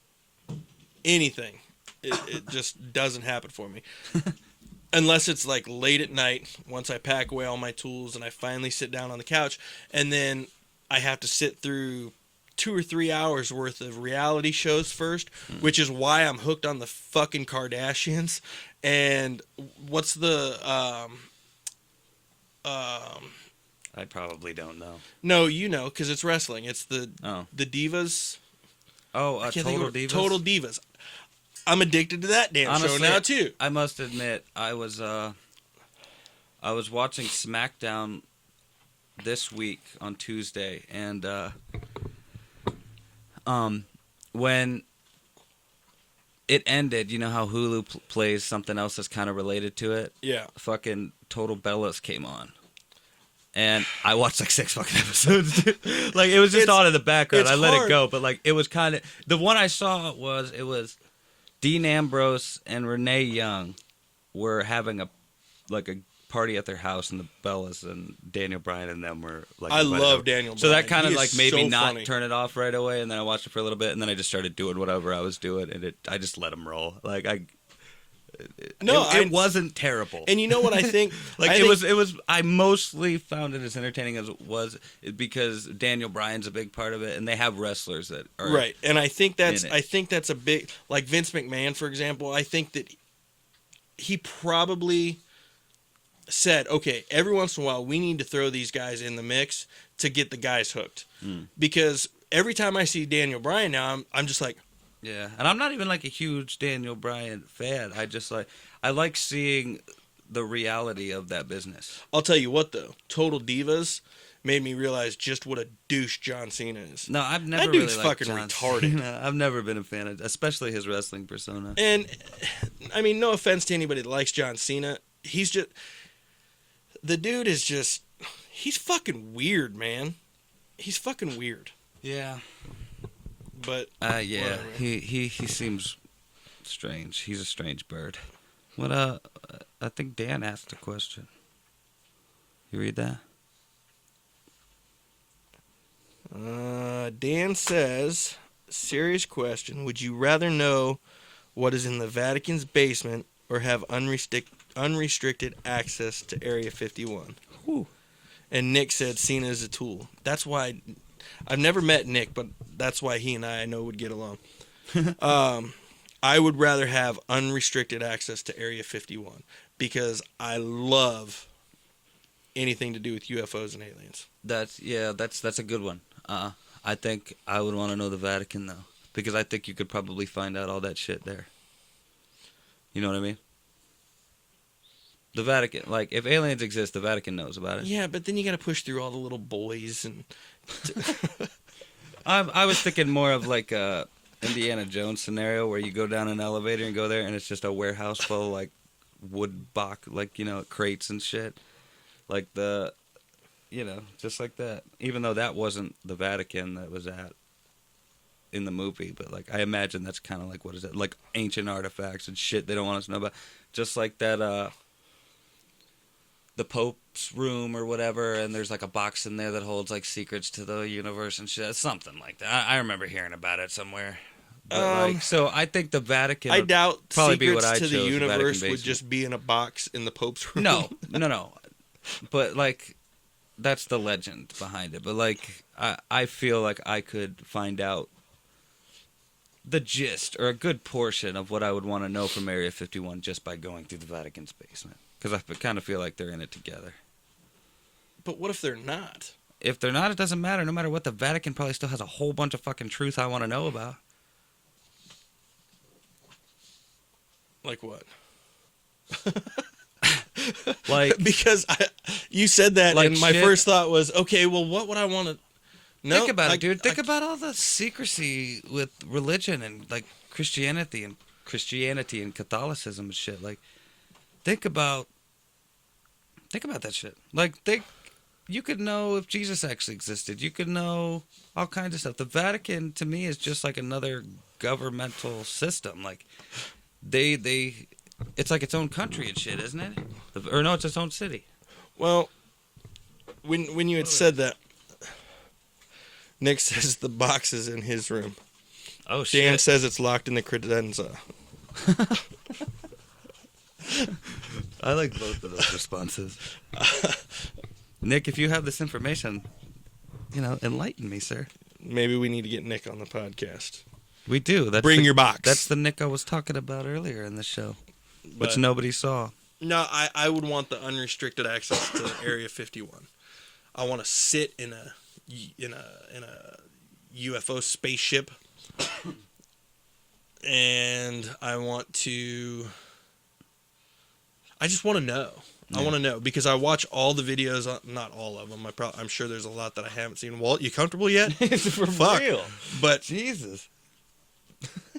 anything, it just doesn't happen for me. Unless it's like late at night, once I pack away all my tools and I finally sit down on the couch, and then I have to sit through 2 or 3 hours worth of reality shows first, which is why I'm hooked on the fucking Kardashians. And what's the I probably don't know. no, you know, because it's wrestling. It's the Oh, Divas. I can't think Total of it. Divas. Total Divas. I'm addicted to that damn show now too. I must admit, I was watching SmackDown this week on Tuesday, and when it ended, you know how Hulu plays something else that's kind of related to it? Yeah. Fucking Total Bellas came on. And I watched like 6 fucking episodes. Dude. Like it was just on in the background. I let it go, but like it was kind of the one I saw was Dean Ambrose and Renee Young were having a party at their house, and the Bellas and Daniel Bryan and them were like. I invited love over. Daniel So that Bryan. kind of He like is made me so not funny. turn it off right away, and then I watched it for a little bit, and then I just started doing whatever I was doing, and I just let them roll. Like it wasn't terrible. And you know what I think? Like I it think- was. I mostly found it as entertaining as it was because Daniel Bryan's a big part of it, and they have wrestlers that are right. And I think in it. that's a big, like Vince McMahon, for example. I think that he probably said, okay, every once in a while we need to throw these guys in the mix to get the guys hooked. Because every time I see Daniel Bryan now, I'm just like, Yeah, and I'm not even like a huge Daniel Bryan fan. I like seeing the reality of that business. I'll tell you what though, Total Divas made me realize just what a douche John Cena is. No, I've never That dude's really liked fucking John retarded. Cena. I've never been a fan of, especially his wrestling persona. And I mean, no offense to anybody that likes John Cena, the dude is just, he's fucking weird, man. He's fucking weird. Yeah. But Yeah, whatever. he seems strange. He's a strange bird. What I think Dan asked a question. You read that? Dan says, serious question. Would you rather know what is in the Vatican's basement or have unrestricted access to Area 51? Whew. And Nick said Cena is a tool. That's why I've never met Nick, but that's why he and I know would get along. I would rather have unrestricted access to Area 51 because I love anything to do with UFOs and aliens. That's a good one. I think I would want to know the Vatican though, because I think you could probably find out all that shit there. You know what I mean? The Vatican, like if aliens exist, the Vatican knows about it. Yeah, but then you got to push through all the little boys and I was thinking more of like a Indiana Jones scenario where you go down an elevator and go there, and it's just a warehouse full of like wood box, like crates and shit, like just like that. Even though that wasn't the Vatican that was at in the movie, but like I imagine that's kind of like what is it, like ancient artifacts and shit they don't want us to know about, just like that. The Pope's room or whatever, and there's like a box in there that holds like secrets to the universe and shit. Something like that. I remember hearing about it somewhere. But so I think the Vatican. I doubt probably be secrets what I to the chose, universe Vatican would basement. just be in a box in the Pope's room. No. But like, that's the legend behind it. But like, I feel like I could find out the gist or a good portion of what I would want to know from Area 51 just by going through the Vatican's basement. Because I kind of feel like they're in it together. But what if they're not? If they're not, it doesn't matter. No matter what, the Vatican probably still has a whole bunch of fucking truth I want to know about. Like what? Like, because you said that, like and my shit. first thought was, okay, well, what would I want to? No, think about it, dude. Think about all the secrecy with religion and like Christianity and Catholicism and shit. Like, think about that shit. Like, you could know if Jesus actually existed. You could know all kinds of stuff. The Vatican, to me, is just like another governmental system. Like, it's like its own country and shit, isn't it? Or no, it's its own city. Well, when you had said that, Nick says the box is in his room. Oh shit! Dan says it's locked in the credenza. I like both of those responses. Nick, if you have this information, enlighten me, sir. Maybe we need to get Nick on the podcast. We do. Bring your box. That's the Nick I was talking about earlier in the show, But which nobody saw. No, I would want the unrestricted access to Area 51. I want to sit in a UFO spaceship, and I just want to know. Yeah. I want to know because I watch all the videos. Not all of them. I'm sure there's a lot that I haven't seen. Walt, you comfortable yet? For Fuck. real. But Jesus,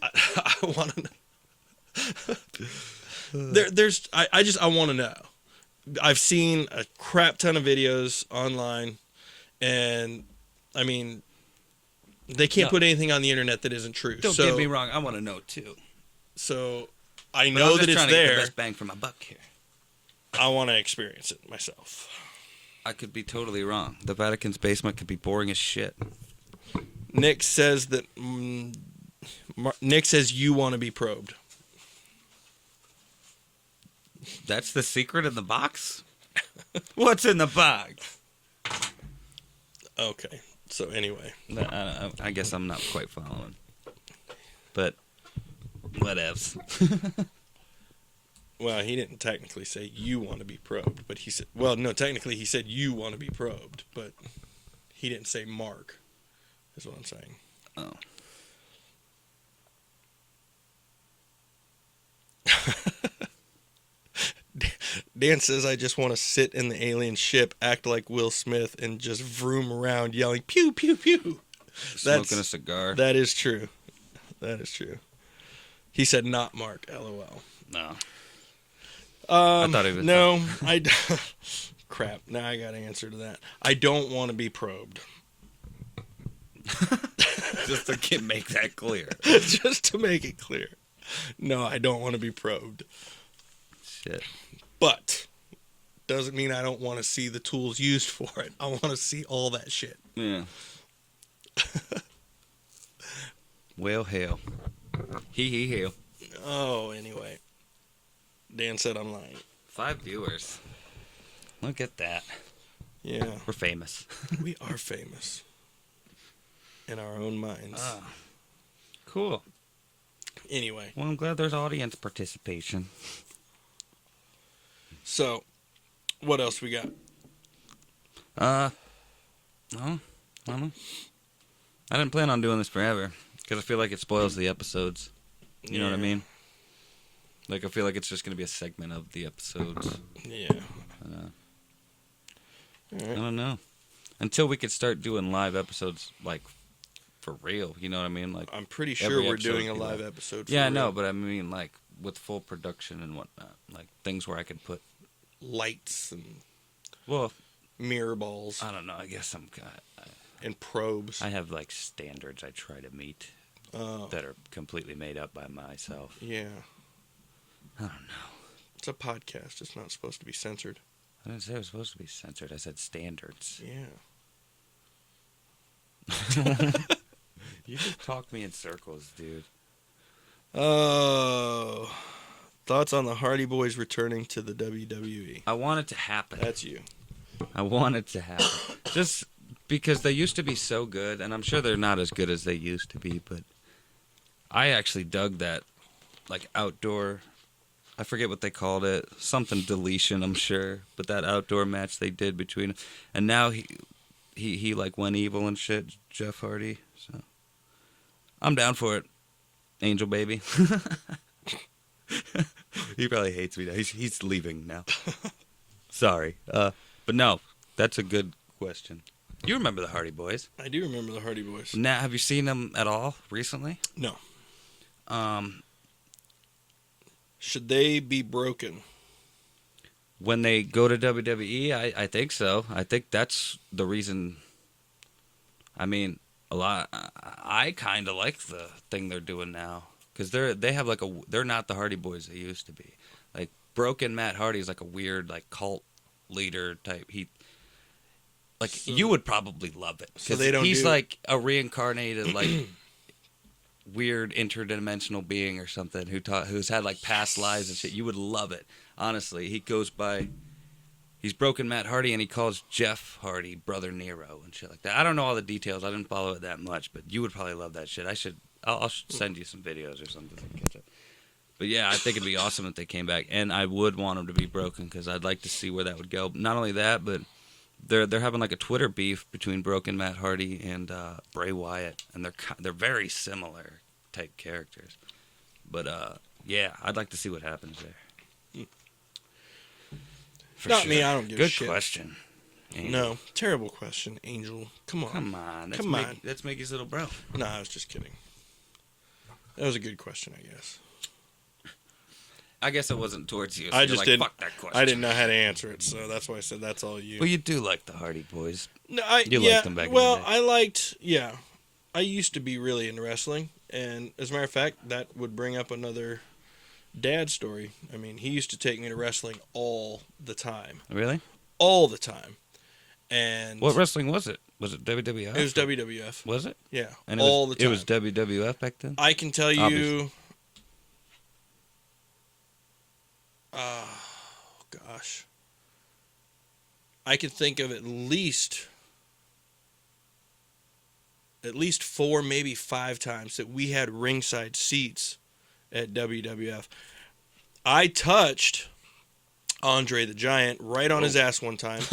I want to know. I want to know. I've seen a crap ton of videos online, and I mean, they can't put anything on the internet that isn't true. Don't get me wrong. I want to know too. So I know that it's trying there. To get the best bang for my buck here. I want to experience it myself. I could be totally wrong. The Vatican's basement could be boring as shit. Nick says that. Nick says you want to be probed. That's the secret in the box? What's in the box? Okay. So anyway. I guess I'm not quite following. But whatevs. Well, he didn't technically say you want to be probed, but he said, well, no, technically he said you want to be probed, but he didn't say Mark, is what I'm saying. Oh. Dan says, I just want to sit in the alien ship, act like Will Smith, and just vroom around yelling, pew, pew, pew. Smoking a cigar. That is true. That is true. He said, not Mark, LOL. No. I thought he was. No, crap. Now I got an answer to that. I don't want to be probed. Just to make that clear. Just to make it clear. No, I don't want to be probed. Shit. But doesn't mean I don't want to see the tools used for it. I want to see all that shit. Yeah. Well, hell. He hail. Oh, anyway. Dan said I'm lying. 5 viewers. Look at that. Yeah. We're famous. We are famous. In our own minds. Oh. Cool. Anyway. Well, I'm glad there's audience participation. So, what else we got? No, I don't know. I didn't plan on doing this forever because I feel like it spoils the episodes. You know what I mean? Like, I feel like it's just going to be a segment of the episodes. Yeah. I don't know. Until we could start doing live episodes, like, for real. You know what I mean? Like I'm pretty sure every we're episode doing a would be live like- episode. Yeah, I for know, real. but I mean like with full production and whatnot, like things where I could put. Lights and Well, mirror balls I don't know. I guess I'm kind. and probes. I have like standards I try to meet that are completely made up by myself. Yeah. I don't know. It's a podcast. It's not supposed to be censored. I didn't say it was supposed to be censored. I said standards. Yeah. You just talk me in circles, dude. Oh. Thoughts on the Hardy Boys returning to the WWE? I want it to happen. That's you. I want it to happen. Just because they used to be so good, and I'm sure they're not as good as they used to be, but I actually dug that, like, outdoor, I forget what they called it, something deletion, I'm sure, but that outdoor match they did between, and now he like, went evil and shit, Jeff Hardy, so I'm down for it, Angel Baby. He probably hates me now. He's leaving now. Sorry. But no, that's a good question. You remember the Hardy Boys. I do remember the Hardy Boys. Now, have you seen them at all recently? No. Um, Should they be broken? when they go to WWE, I think so. I think that's the reason. I mean, I kind of like the thing they're doing now. Because they have like they're not the Hardy Boys they used to be. Like Broken Matt Hardy is like a weird like cult leader type. You would probably love it. So they don't. He's like a reincarnated like weird interdimensional being or something who's had like past lives and shit. You would love it. Honestly, he's Broken Matt Hardy and he calls Jeff Hardy Brother Nero and shit like that. I don't know all the details. I didn't follow it that much, but you would probably love that shit. I'll send you some videos or something to catch up. But yeah, I think it'd be awesome if they came back, and I would want them to be broken because I'd like to see where that would go. Not only that, but they're having like a Twitter beef between Broken Matt Hardy and Bray Wyatt, and they're very similar type characters. But yeah, I'd like to see what happens there. For Not sure. me. I don't give a Good shit. question. Angel. No, terrible question, Angel. Come on. Come on. Come on. That's Mickey's little bro. No, I was just kidding. That was a good question, I guess. I guess it wasn't towards you. So I you're just like, didn't. Fuck that question. I didn't know how to answer it, so that's why I said that's all you. Well, you do like the Hardy Boys. No, You liked them back in the day. I liked. Yeah, I used to be really into wrestling, and as a matter of fact, that would bring up another dad story. I mean, he used to take me to wrestling all the time. Really? All the time. And What wrestling was it? Was it WWF? it was WWF. Was it? Yeah, And all the time. It was WWF back then? I can tell you. Obviously. Oh gosh, I can think of at least 4, maybe 5 times that we had ringside seats at WWF. I touched Andre the Giant right on his ass one time.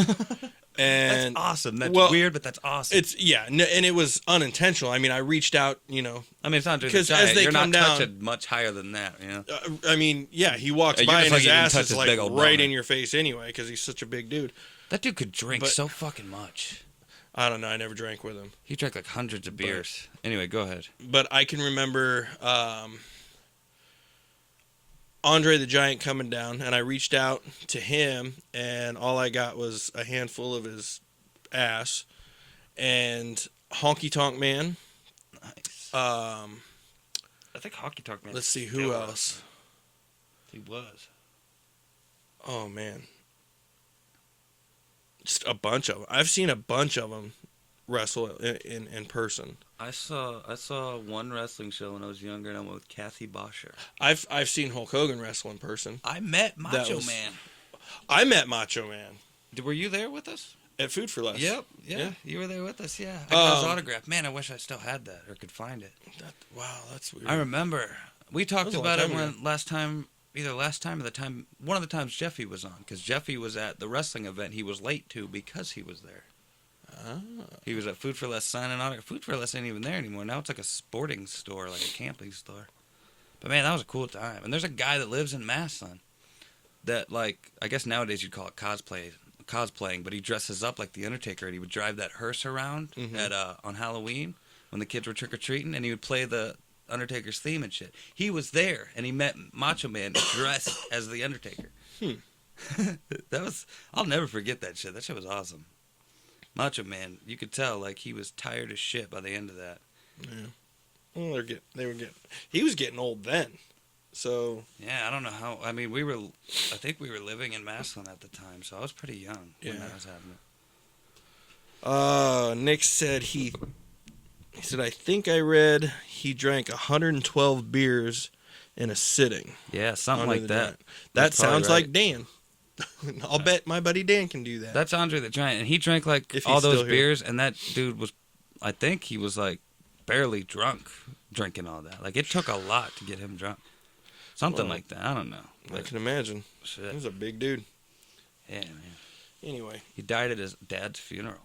And That's awesome. That's well, weird, but that's awesome. and it was unintentional. I mean, I reached out, I mean, it's not just 'cause giant. as they You're come not down- touching much higher than that, you know? I mean, yeah, he walks You're by just and like his you didn't ass touch is his like big old right boner. in your face anyway because he's such a big dude. That dude could drink But- so fucking much. I don't know. I never drank with him. He drank like hundreds of beers. Anyway, go ahead. But I can remember Andre the Giant coming down, and I reached out to him, and all I got was a handful of his ass. And Honky Tonk Man. Nice. I I think Hockey Talk Man. let's see, who else? He was. Oh, man. Just a bunch of them. I've seen a bunch of them wrestle in person. I saw one wrestling show when I was younger, and I went with Kathy Bosher. I've seen Hulk Hogan wrestle in person. I met Macho was- Man. I met Macho Man Were you there with us? at Food for Less. Yep. Yeah. You were there with us. Yeah. I got his Um, autograph. Man, I wish I still had that or could find it. Wow, that's weird. I remember we talked was a long about it time when ago. last time or the time one of the times Jeffy was on, because Jeffy was at the wrestling event he was late to because he was there. Ah. He was at Food for Less signing autograph. Food for Less ain't even there anymore. Now it's like a sporting store, like a camping store. But man, that was a cool time. And there's a guy that lives in Massillon that, like, I guess nowadays you'd call it cosplaying, but he dresses up like the Undertaker and he would drive that hearse around Mhm. at on Halloween when the kids were trick or treating, and he would play the Undertaker's theme and shit. He was there, and he met Macho Man dressed as the Undertaker. I'll never forget that shit. That shit was awesome. Macho Man, you could tell like he was tired as shit by the end of that. Yeah. Well, he was getting old then. So yeah, I don't know how. I mean, I think we were living in Massillon at the time, so I was pretty young when that was happening. Nick said he said, I think I read he drank 112 beers in a sitting. Yeah, something like that. That sounds right. Like Dan. I'll bet my buddy Dan can do that. That's Andre the Giant, and he drank like all those beers, and that dude was, I think he was like barely drunk drinking all that. Like it took a lot to get him drunk. Something like that. I don't know. I can imagine. Shit. He was a big dude. Yeah, man. Anyway. He died at his dad's funeral,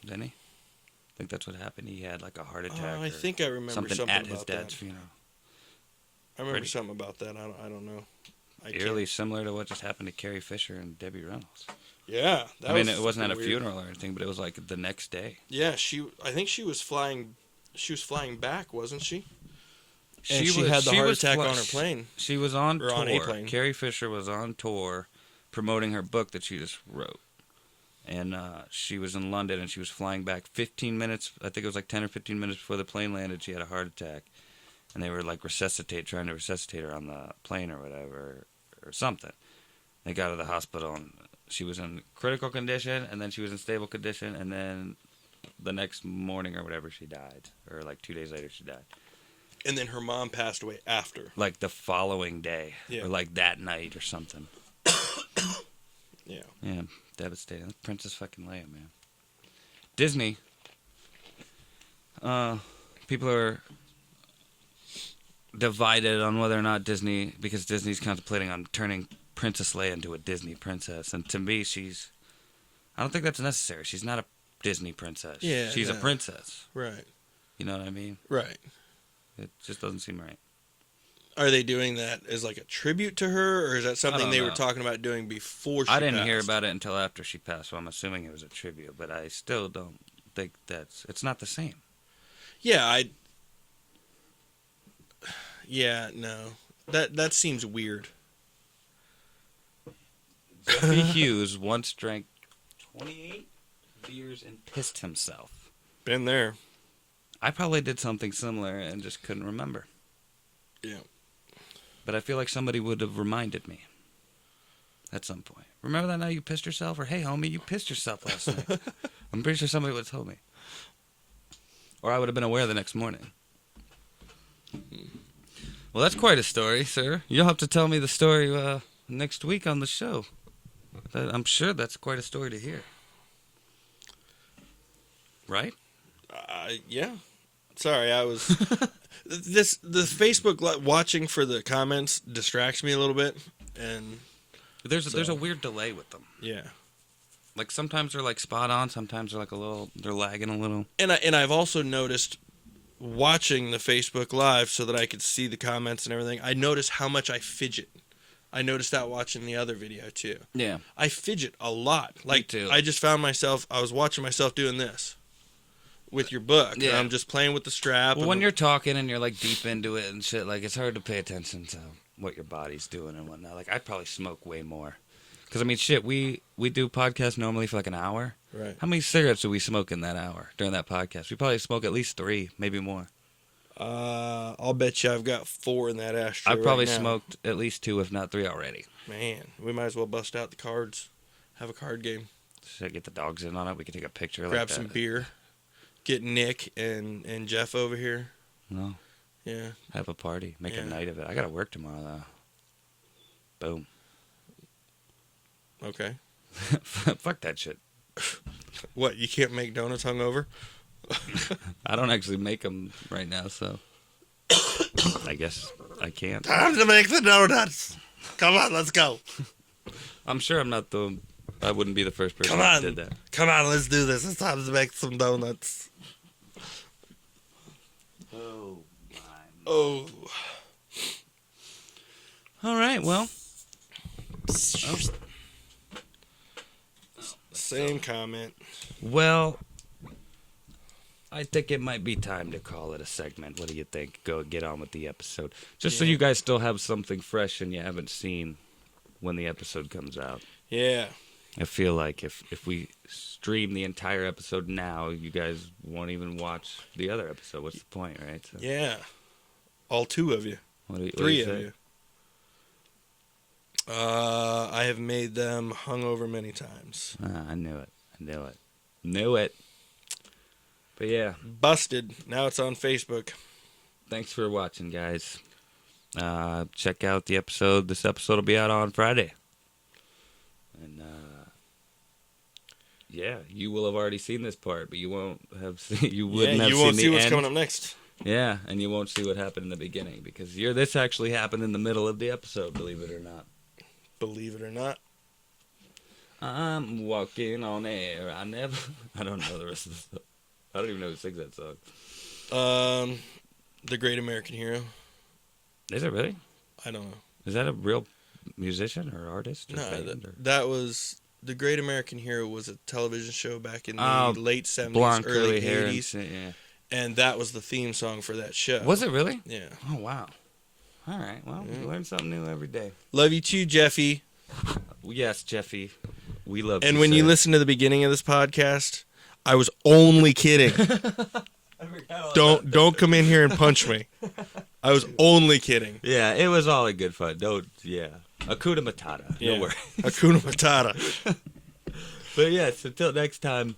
didn't he? I think that's what happened. He had like a heart attack. I think I remember something at about his dad's that. funeral. I remember something about that. I don't know. Eerily similar to what just happened to Carrie Fisher and Debbie Reynolds. Yeah. I mean, it wasn't at a funeral or anything, but it was like the next day. Yeah, I think she was flying back, wasn't she? And she had the heart attack on her plane. She was on tour. On a plane. Carrie Fisher was on tour promoting her book that she just wrote. And she was in London, and she was flying back 15 minutes. I think it was like 10 or 15 minutes before the plane landed. She had a heart attack. And they were like trying to resuscitate her on the plane or whatever, or something. They got her to the hospital, and she was in critical condition, and then she was in stable condition, and then the next morning or whatever, she died. Or like 2 days later, she died. And then her mom passed away after. Like the following day. Yeah. Or like that night or something. Yeah. Yeah, devastating. That's Princess fucking Leia, man. Disney. People are divided on whether or not Disney, because Disney's contemplating on turning Princess Leia into a Disney princess. And to me, I don't think that's necessary. She's not a Disney princess. Yeah. She's a princess. Right. You know what I mean? Right. It just doesn't seem right. Are they doing that as like a tribute to her, or is that something they were talking about doing before she passed? I didn't hear about it until after she passed, so I'm assuming it was a tribute, but I still don't think it's not the same. Yeah, no. That seems weird. Jeffrey Hughes once drank 28 beers and pissed himself. Been there. I probably did something similar and just couldn't remember. Yeah. But I feel like somebody would have reminded me at some point. Remember that night you pissed yourself? Or, hey, homie, you pissed yourself last night. I'm pretty sure somebody would have told me. Or I would have been aware the next morning. Well, that's quite a story, sir. You'll have to tell me the story next week on the show. I'm sure that's quite a story to hear. Right? Yeah. Sorry, I was... The Facebook watching for the comments distracts me a little bit, and there's a weird delay with them. Yeah. Like sometimes they're like spot on, sometimes they're like they're lagging a little. And I've also noticed watching the Facebook Live so that I could see the comments and everything. I noticed how much I fidget. I noticed that watching the other video too. Yeah. I fidget a lot. Like, me too. I just found I was watching myself doing this with your book. Yeah. And I'm just playing with the strap. Well, when you're talking and you're like deep into it and shit, like it's hard to pay attention to what your body's doing and whatnot. Like I'd probably smoke way more. Because, I mean, shit, we do podcasts normally for like an hour. Right. How many cigarettes do we smoke in that hour during that podcast? We probably smoke at least 3, maybe more. I'll bet you I've got 4 in that ashtray. I've probably right now. smoked at least 2, if not 3 already. Man, we might as well bust out the cards. Have a card game. Should I get the dogs in on it? We can take a picture. Grab like some that. beer. Get Nick and Jeff over here. No. Yeah. Have a party. Make a night of it. I got to work tomorrow, though. Boom. Okay. Fuck that shit. What, you can't make donuts hungover? I don't actually make them right now, so I guess I can't. Time to make the donuts. Come on, let's go. I'm sure I wouldn't be the first person Come on. that did that. Come on, let's do this. It's time to make some donuts. Oh, my. Oh. All right, well. Same comment. Well, I think it might be time to call it a segment. What do you think? Go get on with the episode. Just so Yeah. you guys still have something fresh and you haven't seen when the episode comes out. Yeah. I feel like if we stream the entire episode now, you guys won't even watch the other episode. What's the point, right? So, Yeah. All 2 of you. what do you 3 of say? you. I have made them hungover many times. I knew it. Knew it. But yeah, Busted. Now it's on Facebook. thanks for watching, guys. Check out the episode. This episode will be out on Friday. And yeah, you will have already seen this part, but you won't have seen. You wouldn't have you seen won't the see what's end. coming up next. Yeah, and you won't see what happened in the beginning because this actually happened in the middle of the episode. Believe it or not. Believe it or not. I'm walking on air. I don't know the rest of the song. I don't even know who sings that song. The Great American Hero. Is it really? I don't know. Is that a real musician or artist? Or No, band, or? that was The Great American Hero was a television show back in the Oh, late 70s, Blonde early curly hair. 80s, Yeah. and that was the theme song for that show. Was it really? Yeah. Oh wow. All right. Well, Yeah. we learn something new every day. Love you too, Jeffy. Yes, Jeffy. We love. And when you listen to the beginning of this podcast, I was only kidding. Don't come in here and punch me. I was only kidding. Yeah, it was all in good fun. Don't. Yeah. Hakuna Matata. Yeah. No worries. Hakuna Matata. But yes, until next time,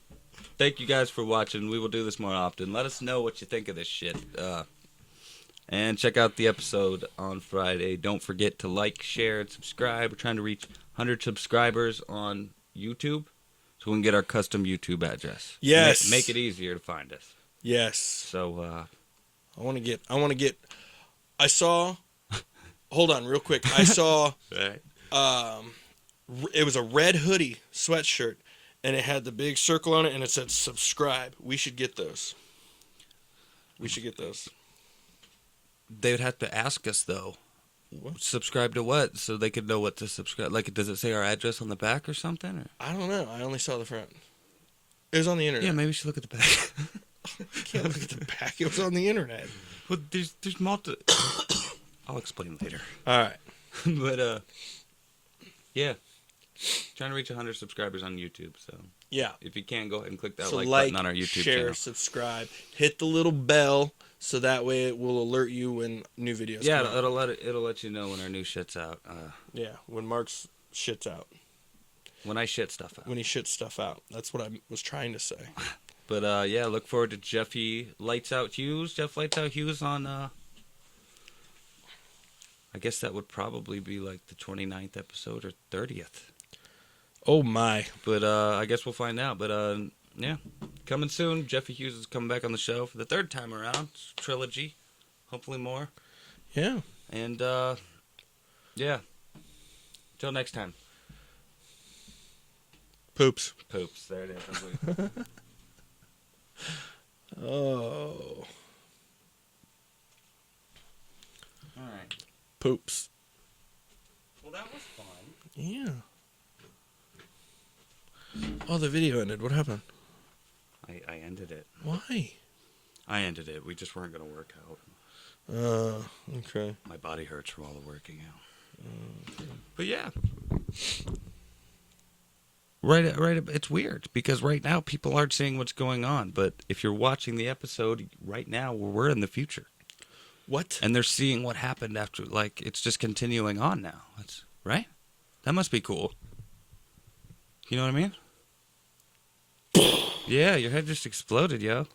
thank you guys for watching. We will do this more often. Let us know what you think of this shit. And check out the episode on Friday. Don't forget to like, share, and subscribe. We're trying to reach 100 subscribers on YouTube so we can get our custom YouTube address. Yes. Make it easier to find us. Yes. So, I want to get. I saw. Hold on, real quick. I saw. right. It was a red hoodie sweatshirt, and it had the big circle on it, and it said subscribe. We should get those. They would have to ask us, though. What? Subscribe to what? So they could know what to subscribe. Like, does it say our address on the back or something? Or? I don't know. I only saw the front. It was on the internet. Yeah, maybe we should look at the back. I can't look at the back. It was on the internet. Well, there's multiple. I'll explain later. All right. But yeah, trying to reach 100 subscribers on YouTube. So Yeah. if you can, go ahead and click that So like like, button on our YouTube share, channel. subscribe, hit the little bell so that way it will alert you when new videos Yeah, come out. it'll let you know when our new shit's out. Yeah, when Mark's shits out. When I shit stuff out. When he shits stuff out. That's what I was trying to say. But yeah, look forward to Jeffy Lights Out Hughes. Jeff Lights Out Hughes on. I guess that would probably be like the 29th episode or 30th. Oh my. But I guess we'll find out. But yeah, coming soon. Jeffy Hughes is coming back on the show for the third time around. It's a trilogy, hopefully more. Yeah. And yeah, until next time. Poops. Poops. There it is. Oh. All right. Poops. Well, that was fun. Yeah. Oh, the video ended. What happened? I ended it. Why? I ended it. We just weren't gonna work out. Okay. My body hurts from all the working out. But yeah. Right. It's weird because right now people aren't seeing what's going on. But if you're watching the episode right now, we're in the future, What? and they're seeing what happened after. Like it's just continuing on now. That's right. That must be cool. You know what I mean? Yeah, your head just exploded, yo.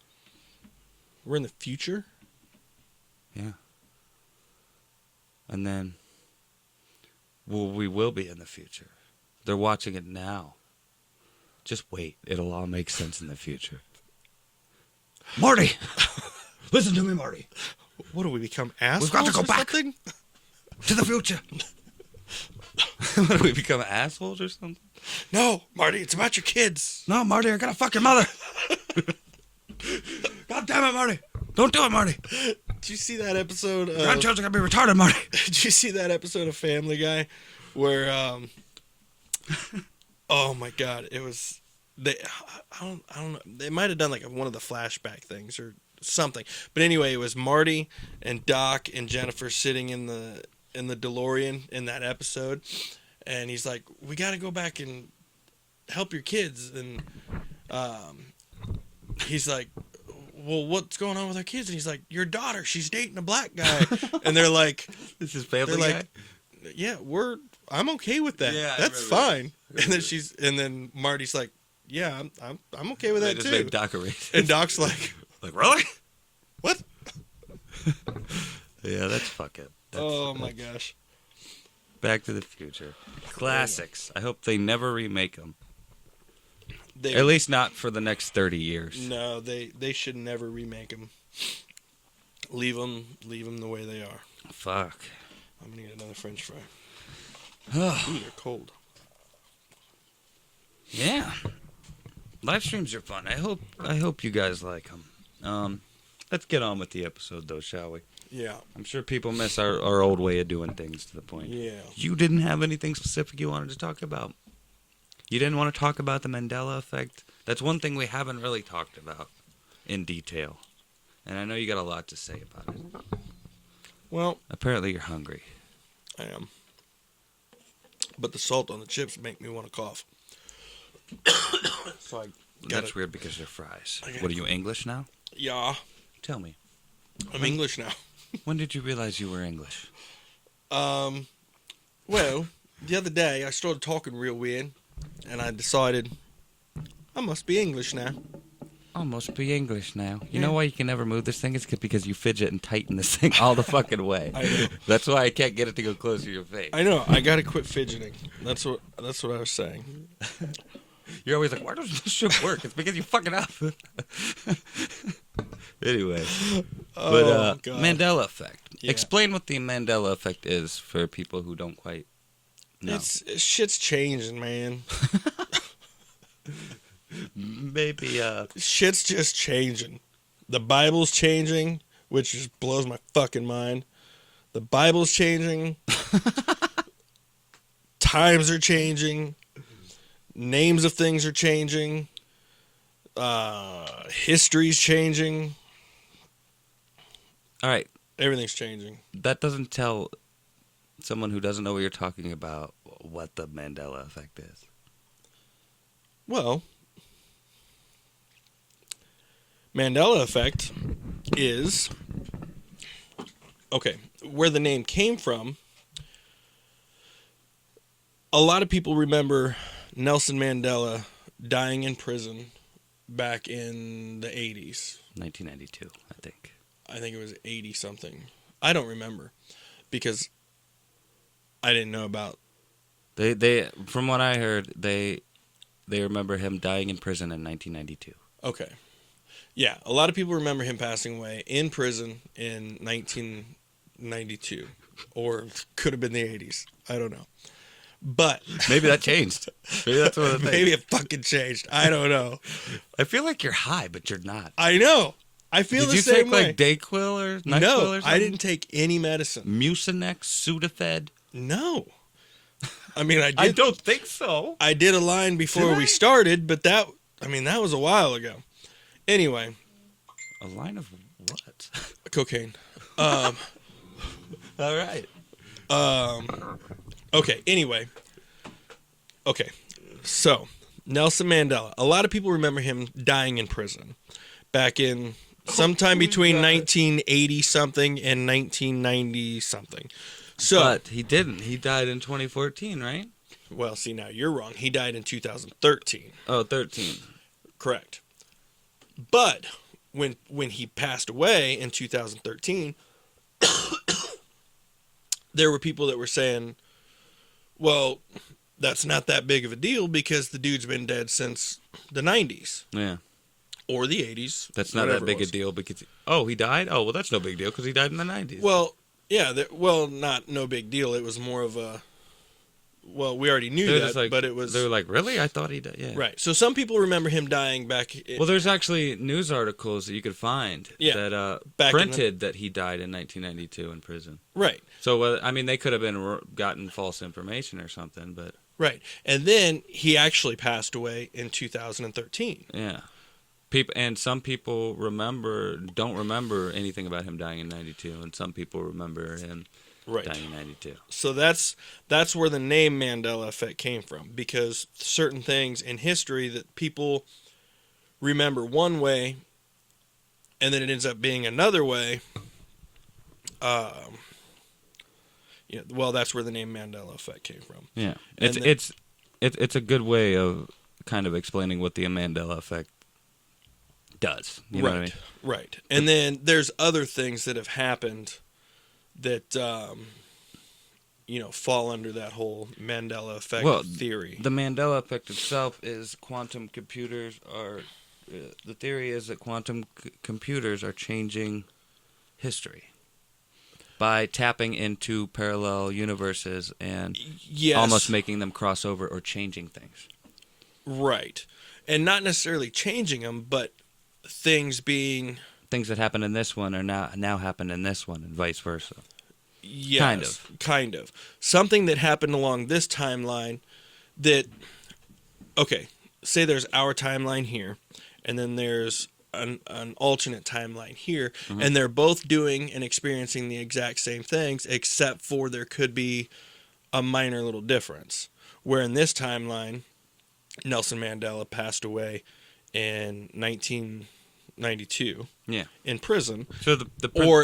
We're in the future? Yeah. And then, well, we will be in the future. They're watching it now. Just wait. It'll all make sense in the future. Marty! Listen to me, Marty. What do we become, assholes got to go or back. something? To the future. What, do we become assholes or something? No, Marty, it's about your kids. No, Marty, I gotta fuck your mother. God damn it, Marty. Don't do it, Marty. Did you see that episode of... Grandchildren are gonna be retarded, Marty. Did you see that episode of Family Guy where, oh my God, it was I don't know. They might have done like one of the flashback things or something. But anyway, it was Marty and Doc and Jennifer sitting in the DeLorean in that episode, and he's like, "We got to go back and help your kids." And he's like, "Well, what's going on with our kids?" And he's like, "Your daughter, she's dating a black guy." And they're like, This is Family they're Guy? like, "Yeah, I'm okay with that. Yeah, I That's remember fine." And then Marty's like, "Yeah, I'm okay with They that just too." made Doc a racist. And Doc's like, Like, really? "What?" Yeah, that's fucking. Oh my gosh. Back to the Future. Classics. I hope they never remake them. They, At least not for the next 30 years. no, they should never remake them. Leave them the way they are. Fuck. I'm gonna get another French fry. Ooh, they're cold. Yeah. Live streams are fun. I hope you guys like them. Let's get on with the episode, though, shall we? Yeah. I'm sure people miss our old way of doing things to the point. Yeah. You didn't have anything specific you wanted to talk about. You didn't want to talk about the Mandela effect. That's one thing we haven't really talked about in detail. And I know you got a lot to say about it. Well, Apparently you're hungry. I am. But the salt on the chips make me want to cough. So I That's weird because they're fries. I got- What are you, English now? Yeah, Tell me. I'm English now. When did you realize you were English? Well, the other day I started talking real weird, and I decided I must be English now. I must be English now. You Yeah. know why you can never move this thing? It's because you fidget and tighten this thing all the fucking way. I know. That's why I can't get it to go close to your face. I know. I gotta quit fidgeting. That's what I was saying. You're always like, why doesn't this shit work? It's because you fucking up. Anyway. But God. Mandela effect. Yeah. Explain what the Mandela effect is for people who don't quite know. Shit's changing, man. Maybe Shit's just changing. The Bible's changing, which just blows my fucking mind. The Bible's changing. Times are changing. Names of things are changing. History's changing. all right. Everything's changing. That doesn't tell someone who doesn't know what you're talking about what the Mandela effect is. Well, Mandela effect is okay, where the name came from. A lot of people remember Nelson Mandela dying in prison back in the 80s. 1992, I think. I think it was 80 something. I don't remember because I didn't know about. They from what I heard, they remember him dying in prison in 1992. Okay. Yeah, a lot of people remember him passing away in prison in 1992 or could have been the 80s. I don't know. But Maybe that changed. Maybe that's one of the things. maybe it fucking changed. I don't know. I feel like you're high, but you're not. I know. I feel Did the you same take way. like Dayquil or NyQuil No, or something? I didn't take any medicine. Mucinex, Sudafed. No. I mean, I did. I don't think so. I did a line before Did I? we started, but that was a while ago. Anyway, A line of what? cocaine. All right. Okay, anyway. Okay. So, Nelson Mandela. A lot of people remember him dying in prison back in sometime between 1980 something and 1990 something. So, But he didn't. He died in 2014, right? well, see, now you're wrong. He died in 2013. Oh, 13. Correct. But when he passed away in 2013, there were people that were saying, well, that's not that big of a deal because the dude's been dead since the 90s Yeah. or the 80s. That's not whatever that it big a was. deal because... Oh, he died? Oh, well, that's no big deal because he died in the 90s. Well, yeah, not no big deal. It was more of a, well, we already knew They're that, just like, but it was... They were like, really? I thought he died. Yeah. Right. So some people remember him dying back... Well, there's actually news articles that you could find Yeah, that back in printed that he died in 1992 in prison. right. So, I mean, they could have been gotten false information or something, but Right. And then he actually passed away in 2013. Yeah. Some people don't remember anything about him dying in 92, and some people remember him Right. dying in 92. So that's where the name Mandela effect came from, because certain things in history that people remember one way and then it ends up being another way. Well, that's where the name Mandela effect came from. Yeah. And It's a good way of kind of explaining what the Mandela effect does. You know what I mean? Right. And then there's other things that have happened that fall under that whole Mandela effect theory. The Mandela effect itself is quantum computers are. The theory is that quantum computers are changing history by tapping into parallel universes and almost making them cross over or changing things. Right. And not necessarily changing them, but things that happen in this one are now happen in this one, and vice versa. Yes, kind of. Something that happened along this timeline that, okay, say there's our timeline here, and then there's an alternate timeline here, and they're both doing and experiencing the exact same things, except for there could be a minor little difference. Where in this timeline, Nelson Mandela passed away in 1992 in prison. So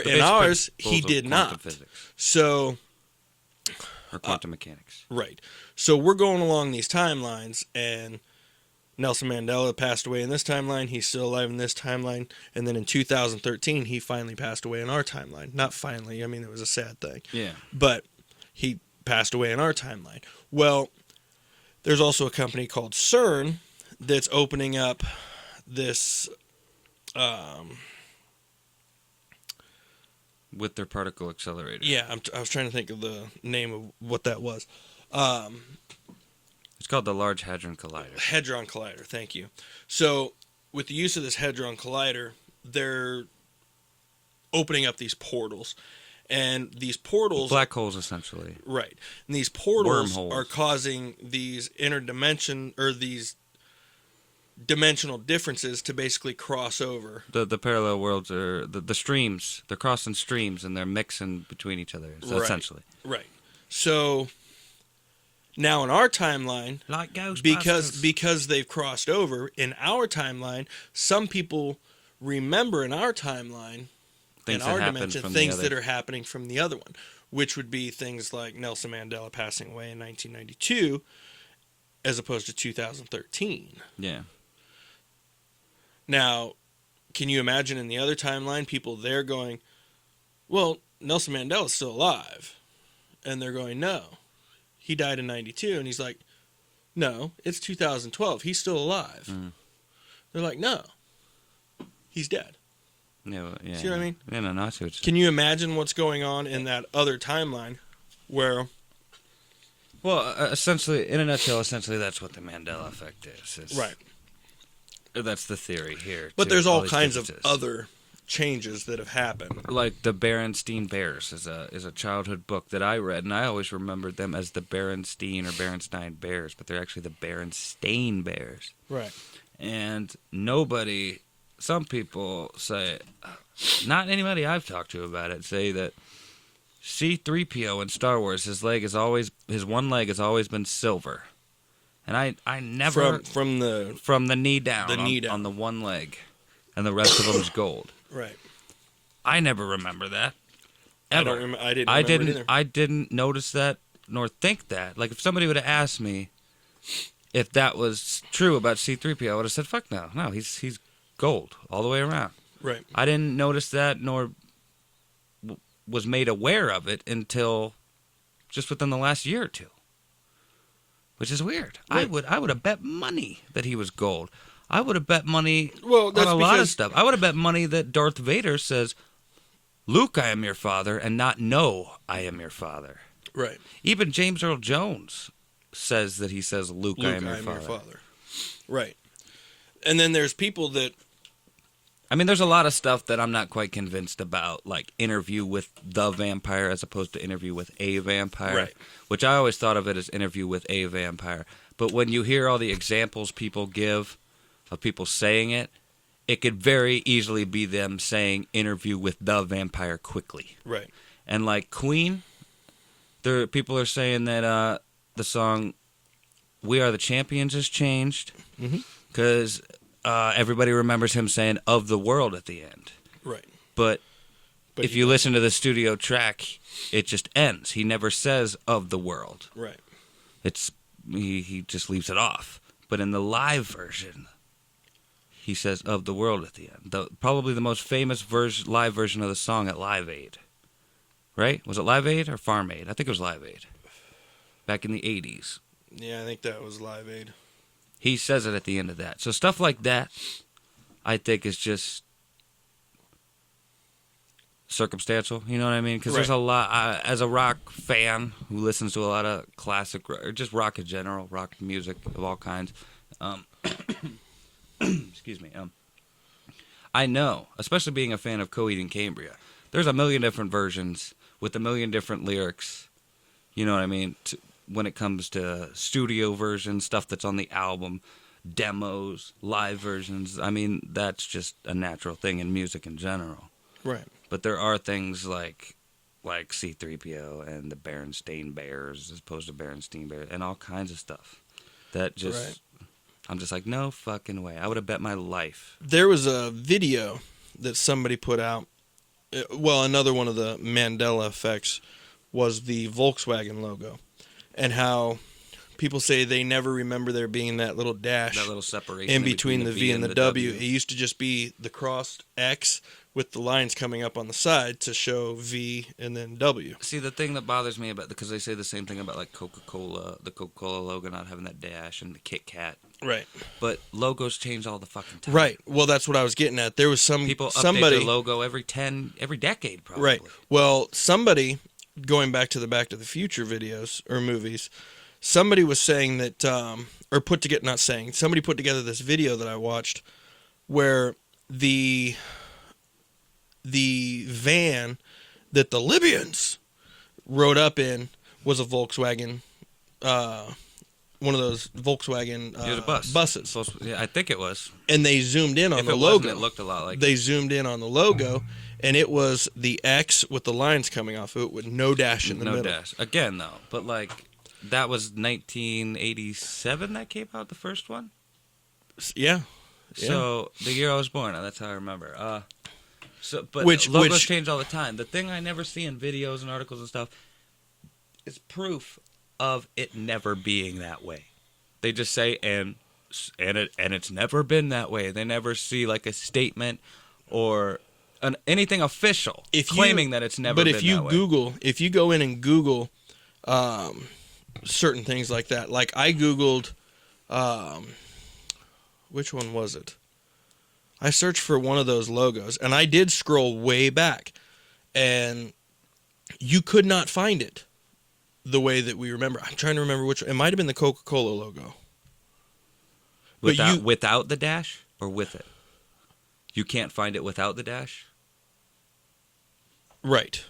in ours, he did not. Physics. So, or quantum mechanics. Right. So we're going along these timelines, and Nelson Mandela passed away in this timeline. He's still alive in this timeline. And then in 2013, he finally passed away in our timeline. Not finally. I mean, it was a sad thing. Yeah. But he passed away in our timeline. Well, there's also a company called CERN that's opening up this... with their particle accelerator. Yeah, I was trying to think of the name of what that was. It's called the Large Hadron Collider. Hadron Collider, thank you. So, with the use of this Hadron Collider, they're opening up these portals. And these portals... Black holes, essentially. Right. And these portals Wormholes. are causing these these dimensional differences to basically cross over. The parallel worlds are... The streams. They're crossing streams, and they're mixing between each other, essentially. Right. So... Now in our timeline, like Ghostbusters, because they've crossed over, in our timeline, some people remember in our timeline, in our dimension, things that are happening from the other one, which would be things like Nelson Mandela passing away in 1992, as opposed to 2013. Yeah. Now, can you imagine in the other timeline, people there going, well, Nelson Mandela's still alive. And they're going, no. He died in 92, and he's like, no, it's 2012. He's still alive. Mm. They're like, no, he's dead. Yeah, see what I mean? Yeah, no, I see what Can you imagine what's going on in that other timeline where... Well, essentially, in a nutshell, that's what the Mandela effect is. Right. That's the theory here. But there's all kinds of other changes that have happened. Like the Berenstain Bears is a childhood book that I read, and I always remembered them as the Berenstain or Berenstain Bears, but they're actually the Berenstain Bears. Right. And some people say, not anybody I've talked to about it, say that C-3PO in Star Wars, his one leg has always been silver. And I never... From the knee down. On the one leg. And the rest of them is gold. Right. I never remember that. Ever. I didn't notice that nor think that. Like, if somebody would have asked me if that was true about C-3PO, I would have said, fuck no. No, he's gold all the way around. Right. I didn't notice that nor was made aware of it until just within the last year or two. Which is weird. Right. I would have bet money that he was gold. I would have bet money on a lot of stuff. I would have bet money that Darth Vader says, Luke, I am your father, and not no, I am your father. Right. Even James Earl Jones says that he says, Luke, I am your father. Right. And then there's people that... I mean, there's a lot of stuff that I'm not quite convinced about, like Interview with the Vampire as opposed to Interview with a Vampire, Right. which I always thought of it as Interview with a Vampire. But when you hear all the examples people give of people saying it, it could very easily be them saying Interview with the Vampire quickly. Right. And like Queen, people are saying that the song "We Are the Champions" has changed because everybody remembers him saying "of the world" at the end. Right. But But if you listen to the studio track, it just ends. He never says "of the world." Right. He just leaves it off. But in the live version, he says "of the world" at the end. Probably the most famous live version of the song at Live Aid. Right? Was it Live Aid or Farm Aid? I think it was Live Aid. Back in the 80s. Yeah, I think that was Live Aid. He says it at the end of that. So stuff like that, I think, is just circumstantial. You know what I mean? Because there's a lot. As a rock fan who listens to a lot of classic, or just rock in general, rock music of all kinds. Excuse me. I know, especially being a fan of Coheed and Cambria, there's a million different versions with a million different lyrics. You know what I mean? When it comes to studio versions, stuff that's on the album, demos, live versions. I mean, that's just a natural thing in music in general. Right. But there are things like C-3PO and the Berenstain Bears as opposed to Berenstain Bears and all kinds of stuff that just... Right. I'm just like, no fucking way. I would have bet my life. There was a video that somebody put out. Well, another one of the Mandela effects was the Volkswagen logo. And how people say they never remember there being that little dash. That little separation in between the V and the W. It used to just be the crossed X with the lines coming up on the side to show V and then W. See, the thing that bothers me about, because they say the same thing about like Coca-Cola, the Coca-Cola logo not having that dash and the Kit Kat. Right. But logos change all the fucking time. Right. Well, that's what I was getting at. There was People update their logo every decade, probably. Right. Well, somebody, going back to the Back to the Future videos or movies, somebody was saying that, somebody put together this video that I watched where the van that the Libyans rode up in was a Volkswagen, one of those Volkswagen It was a bus. buses. Yeah, I think it was. And they zoomed in on If the it logo. wasn't, it looked a lot like They zoomed in on the logo, and it was the X with the lines coming off of it with no dash in the middle. No dash. Again, though. But, like, that was 1987 that came out, the first one? Yeah. So, the year I was born. That's how I remember. But Which logos change all the time. The thing I never see in videos and articles and stuff is proof of it never being that way. They just say, and it's never been that way. They never see, like, a statement or anything official claiming that it's never been that way. If you go in and Google certain things like that, like I Googled, which one was it? I searched for one of those logos, and I did scroll way back, and you could not find it the way that we remember. I'm trying to remember which. It might have been the Coca-Cola logo. Without the dash or with it? You can't find it without the dash? Right.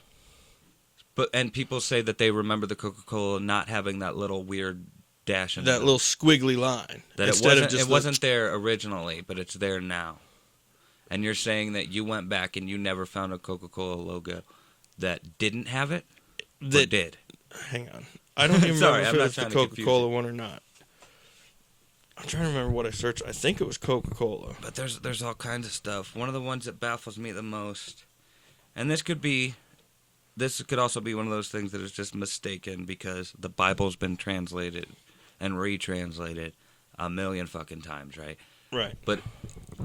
And people say that they remember the Coca-Cola not having that little weird dash in that little squiggly line. That it wasn't there originally, but it's there now. And you're saying that you went back and you never found a Coca-Cola logo that didn't have it? That did? Hang on. I don't even remember if it was the Coca-Cola Coca-Cola one or not. I'm trying to remember what I searched. I think it was Coca-Cola. But there's all kinds of stuff. One of the ones that baffles me the most, and this could also be one of those things that is just mistaken because the Bible's been translated and retranslated a million fucking times, right? Right. But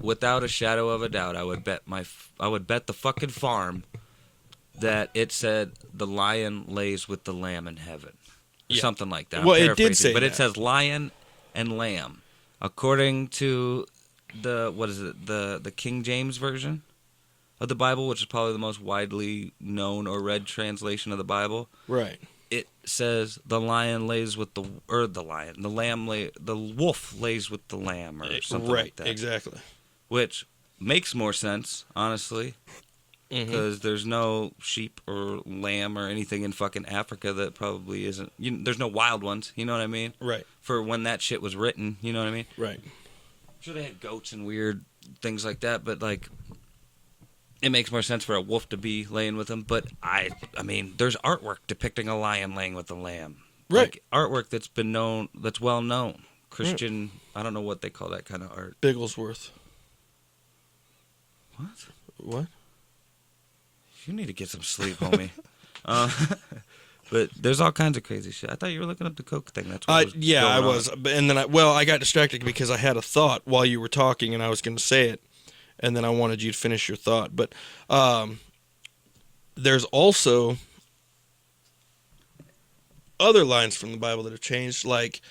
without a shadow of a doubt, I would bet the fucking farm that it said the lion lays with the lamb in heaven. Yeah. Something like that. Well, it did say but that. it says lion and lamb. According to the King James version of the Bible, which is probably the most widely known or read translation of the Bible. Right. It says the lion lays with the wolf lays with the lamb or something like that. Right, exactly. Which makes more sense, honestly, because there's no sheep or lamb or anything in fucking Africa that probably isn't. There's no wild ones. You know what I mean? Right. For when that shit was written. You know what I mean? Right. Sure, they had goats and weird things like that, but like, it makes more sense for a wolf to be laying with them. But I mean, there's artwork depicting a lion laying with a lamb. Right. Like, artwork that's been known, that's well known. Christian, I don't know what they call that kind of art. Bigglesworth. What? What? You need to get some sleep, homie. But there's all kinds of crazy shit. I thought you were looking up the Coke thing. That's what was yeah, going I on. was. And then I got distracted because I had a thought while you were talking, and I was going to say it, and then I wanted you to finish your thought. But there's also other lines from the Bible that have changed, like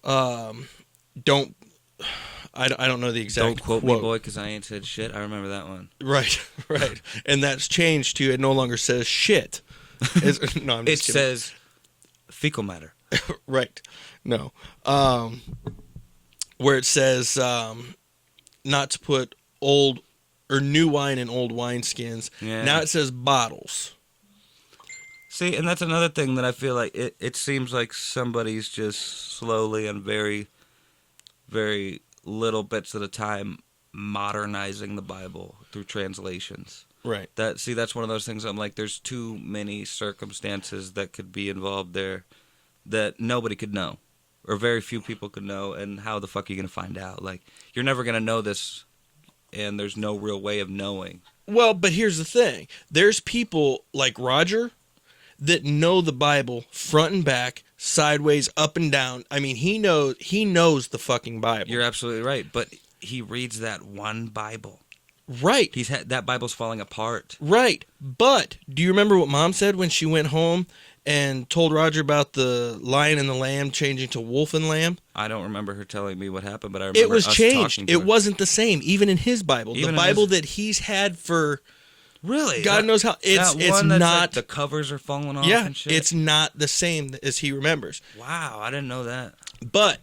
don't. I don't know the exact Don't quote me, boy, because I ain't said shit. I remember that one. Right, right. And that's changed to, it no longer says shit. No, I'm It just kidding. says fecal matter. Right. No. Where it says not to put old or new wine in old wineskins. Yeah. Now it says bottles. See, and that's another thing that I feel like it seems like somebody's just slowly and very, very little bits at a time modernizing the Bible through translations. Right. That's one of those things I'm like, there's too many circumstances that could be involved there that nobody could know, or very few people could know, and how the fuck are you going to find out? Like, you're never going to know this, and there's no real way of knowing. Well, but here's the thing. There's people like Roger that know the Bible front and back, sideways, up and down. I mean, he knows the fucking Bible. You're absolutely right, but he reads that one Bible. Right. That Bible's falling apart. Right. But do you remember what Mom said when she went home and told Roger about the lion and the lamb changing to wolf and lamb? I don't remember her telling me what happened, but I remember It was us changed. talking to It her. wasn't the same, even in his Bible. Even the in Bible his- that he's had for Really? God knows how. It's one that's not. like the covers are falling off Yeah, and shit? it's not the same as he remembers. Wow, I didn't know that. But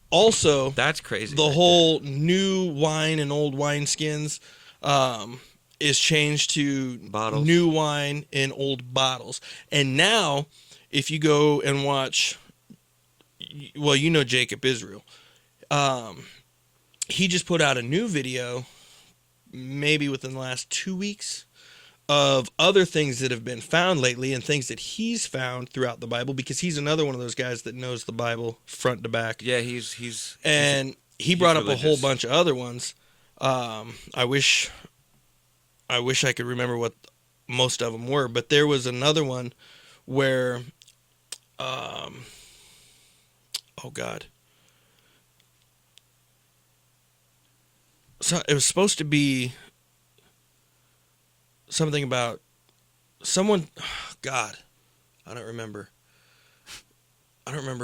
also, That's crazy. the right whole new wine and old wineskins is changed to Bottles. new wine in old bottles. And now, if you go and watch, well, you know Jacob Israel. He just put out a new video, maybe within the last 2 weeks, of other things that have been found lately and things that he's found throughout the Bible, because he's another one of those guys that knows the Bible front to back. Yeah, he's And he brought up a whole religious. bunch of other ones. I wish I could remember what most of them were, but there was another one where, oh God. So it was supposed to be something about someone, God, I don't remember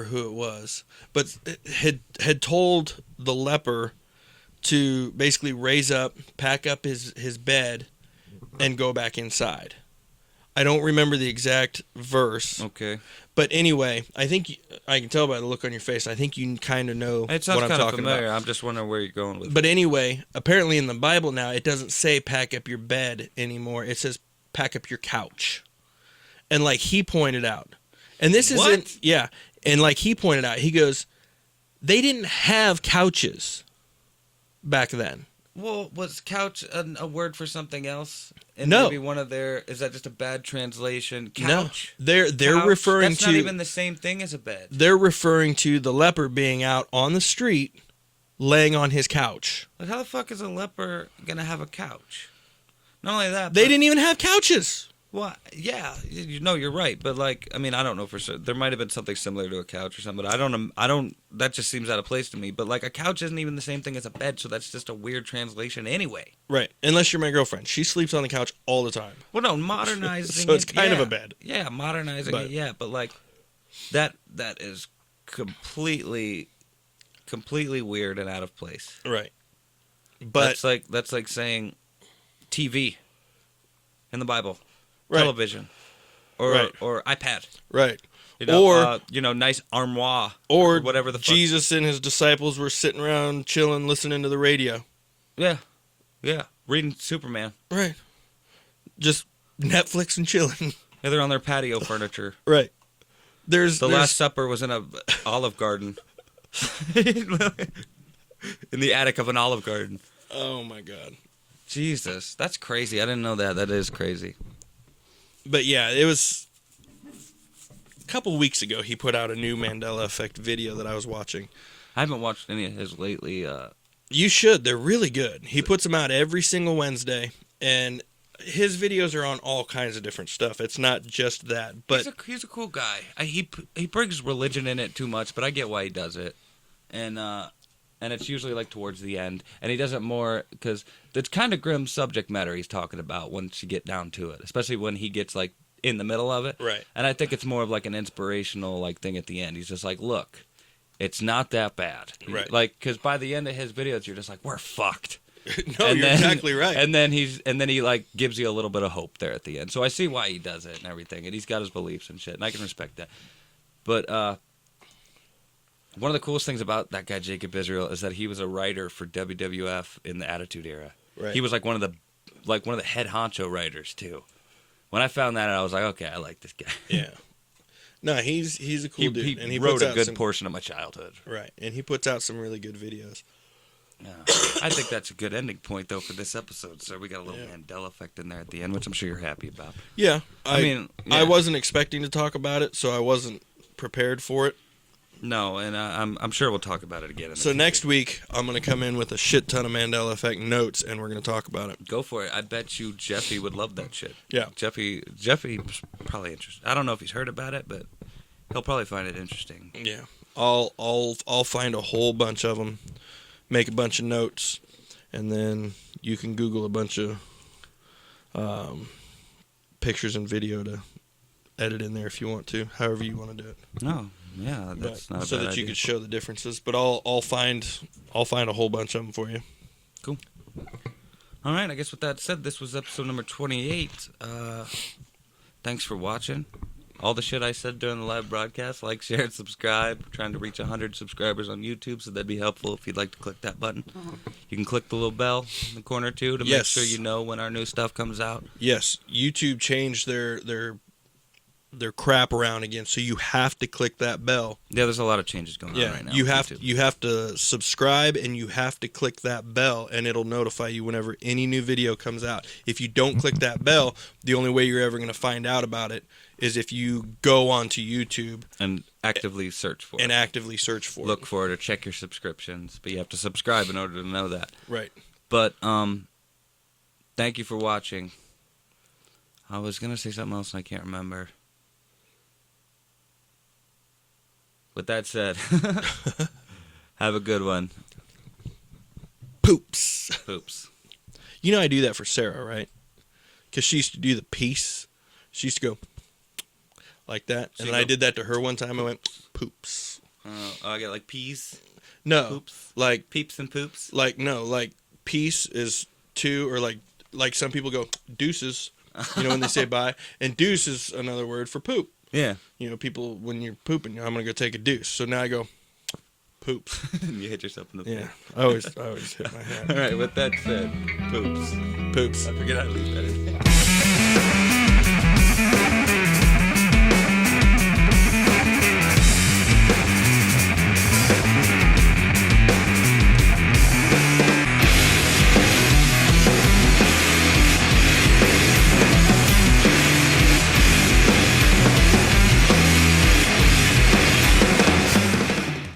who it was, but it had told the leper to basically raise up, pack up his bed, and go back inside. I don't remember the exact verse. okay. But anyway, I think I can tell by the look on your face. I think you kind of know It sounds what I'm kind of talking familiar. about. I'm just wondering where you're going with. But anyway, apparently in the Bible now, it doesn't say pack up your bed anymore. It says pack up your couch. And like he pointed out, and this What? isn't, yeah, and like he pointed out, he goes, they didn't have couches back then. Well, was couch a word for something else? And No. maybe one of their, is that just a bad translation? Couch. No, they're Couch? referring That's to not even the same thing as a bed. they're referring to the leper being out on the street, laying on his couch. Like, how the fuck is a leper gonna have a couch? Not only that, They but- didn't even have couches. Well, yeah, you know, you're right, but like, I mean, I don't know for sure. There might have been something similar to a couch or something, but I don't. That just seems out of place to me. But like, a couch isn't even the same thing as a bed, so that's just a weird translation anyway. Right, unless you're my girlfriend. She sleeps on the couch all the time. Well, no, modernizing. So it's it, kind of yeah. a bed. Yeah, modernizing But- it. Yeah, but like, that is completely weird and out of place. Right. But That's like saying TV in the Bible. Right. Television, or Right. or iPad, right. you know, Or- nice armoire, Or whatever the fuck. Jesus and his disciples were sitting around chilling, listening to the radio. Yeah. Yeah. Reading Superman. Right. Just Netflix and chilling. Yeah, they're on their patio furniture. Right. The Last Supper was in a Olive Garden. In the attic of an Olive Garden. Oh my God. Jesus, that's crazy. I didn't know that. That is crazy. But yeah, it was a couple weeks ago he put out a new Mandela Effect video that I was watching. I haven't watched any of his lately. You should. They're really good. He puts them out every single Wednesday, and his videos are on all kinds of different stuff. It's not just that, but he's a cool guy. He brings religion in it too much, but I get why he does it. And it's usually like towards the end, and he does it more because it's kind of grim subject matter he's talking about once you get down to it, especially when he gets like in the middle of it. Right. And I think it's more of like an inspirational like thing at the end. He's just like, look, it's not that bad. Right. Like, because by the end of his videos, you're just like, we're fucked. No, and you're exactly right. And then he like gives you a little bit of hope there at the end. So I see why he does it and everything, and he's got his beliefs and shit, and I can respect that. But one of the coolest things about that guy Jacob Israel is that he was a writer for WWF in the Attitude Era. Right. He was like one of the head honcho writers too. When I found that out, I was like, okay, I like this guy. Yeah. No, he's a cool dude, He and he wrote puts a out good some, portion of my childhood. right, and he puts out some really good videos. Yeah. I think that's a good ending point, though, for this episode. So we got a little Mandela effect in there at the end, which I'm sure you're happy about. Yeah, I mean, I wasn't expecting to talk about it, so I wasn't prepared for it. No, and I'm sure we'll talk about it again. So next week, I'm going to come in with a shit ton of Mandela Effect notes, and we're going to talk about it. Go for it. I bet you Jeffy would love that shit. Yeah. Jeffy's probably interested. I don't know if he's heard about it, but he'll probably find it interesting. Yeah. I'll find a whole bunch of them, make a bunch of notes, and then you can Google a bunch of pictures and video to edit in there if you want to, however you want to do it. No, yeah, that's not a so bad that idea. you could show the differences. But I'll find a whole bunch of them for you. Cool. All right, I guess with that said, this was episode number 28. Thanks for watching. All the shit I said during the live broadcast, like, share, and subscribe. We're trying to reach 100 subscribers on YouTube, so that'd be helpful if you'd like to click that button. You can click the little bell in the corner, too, to make sure you know when our new stuff comes out. Yes, YouTube changed their crap around again, so you have to click that bell. Yeah, there's a lot of changes going on right now. You with YouTube. you have to subscribe, and you have to click that bell, and it'll notify you whenever any new video comes out. If you don't click that bell, the only way you're ever going to find out about it is if you go onto YouTube and actively search for it. Look for it or check your subscriptions, but you have to subscribe in order to know that. Right. But thank you for watching. I was going to say something else and I can't remember. With that said, have a good one. Poops. You know I do that for Sarah, right? Because she used to do the peace. She used to go like that. And then I did that to her one time. I went, poops. I get like peas? No. Poops? Like Peeps and poops? Like, no. Like, peace is two, or like some people go, deuces. You know, when they say bye. And deuce is another word for poop. Yeah. You know, people, when you're pooping, I'm going to go take a deuce. So now I go, poops. You hit yourself in the face. Yeah. I always hit my head. All right, with that said, poops. Poops. I forget how to leave that in.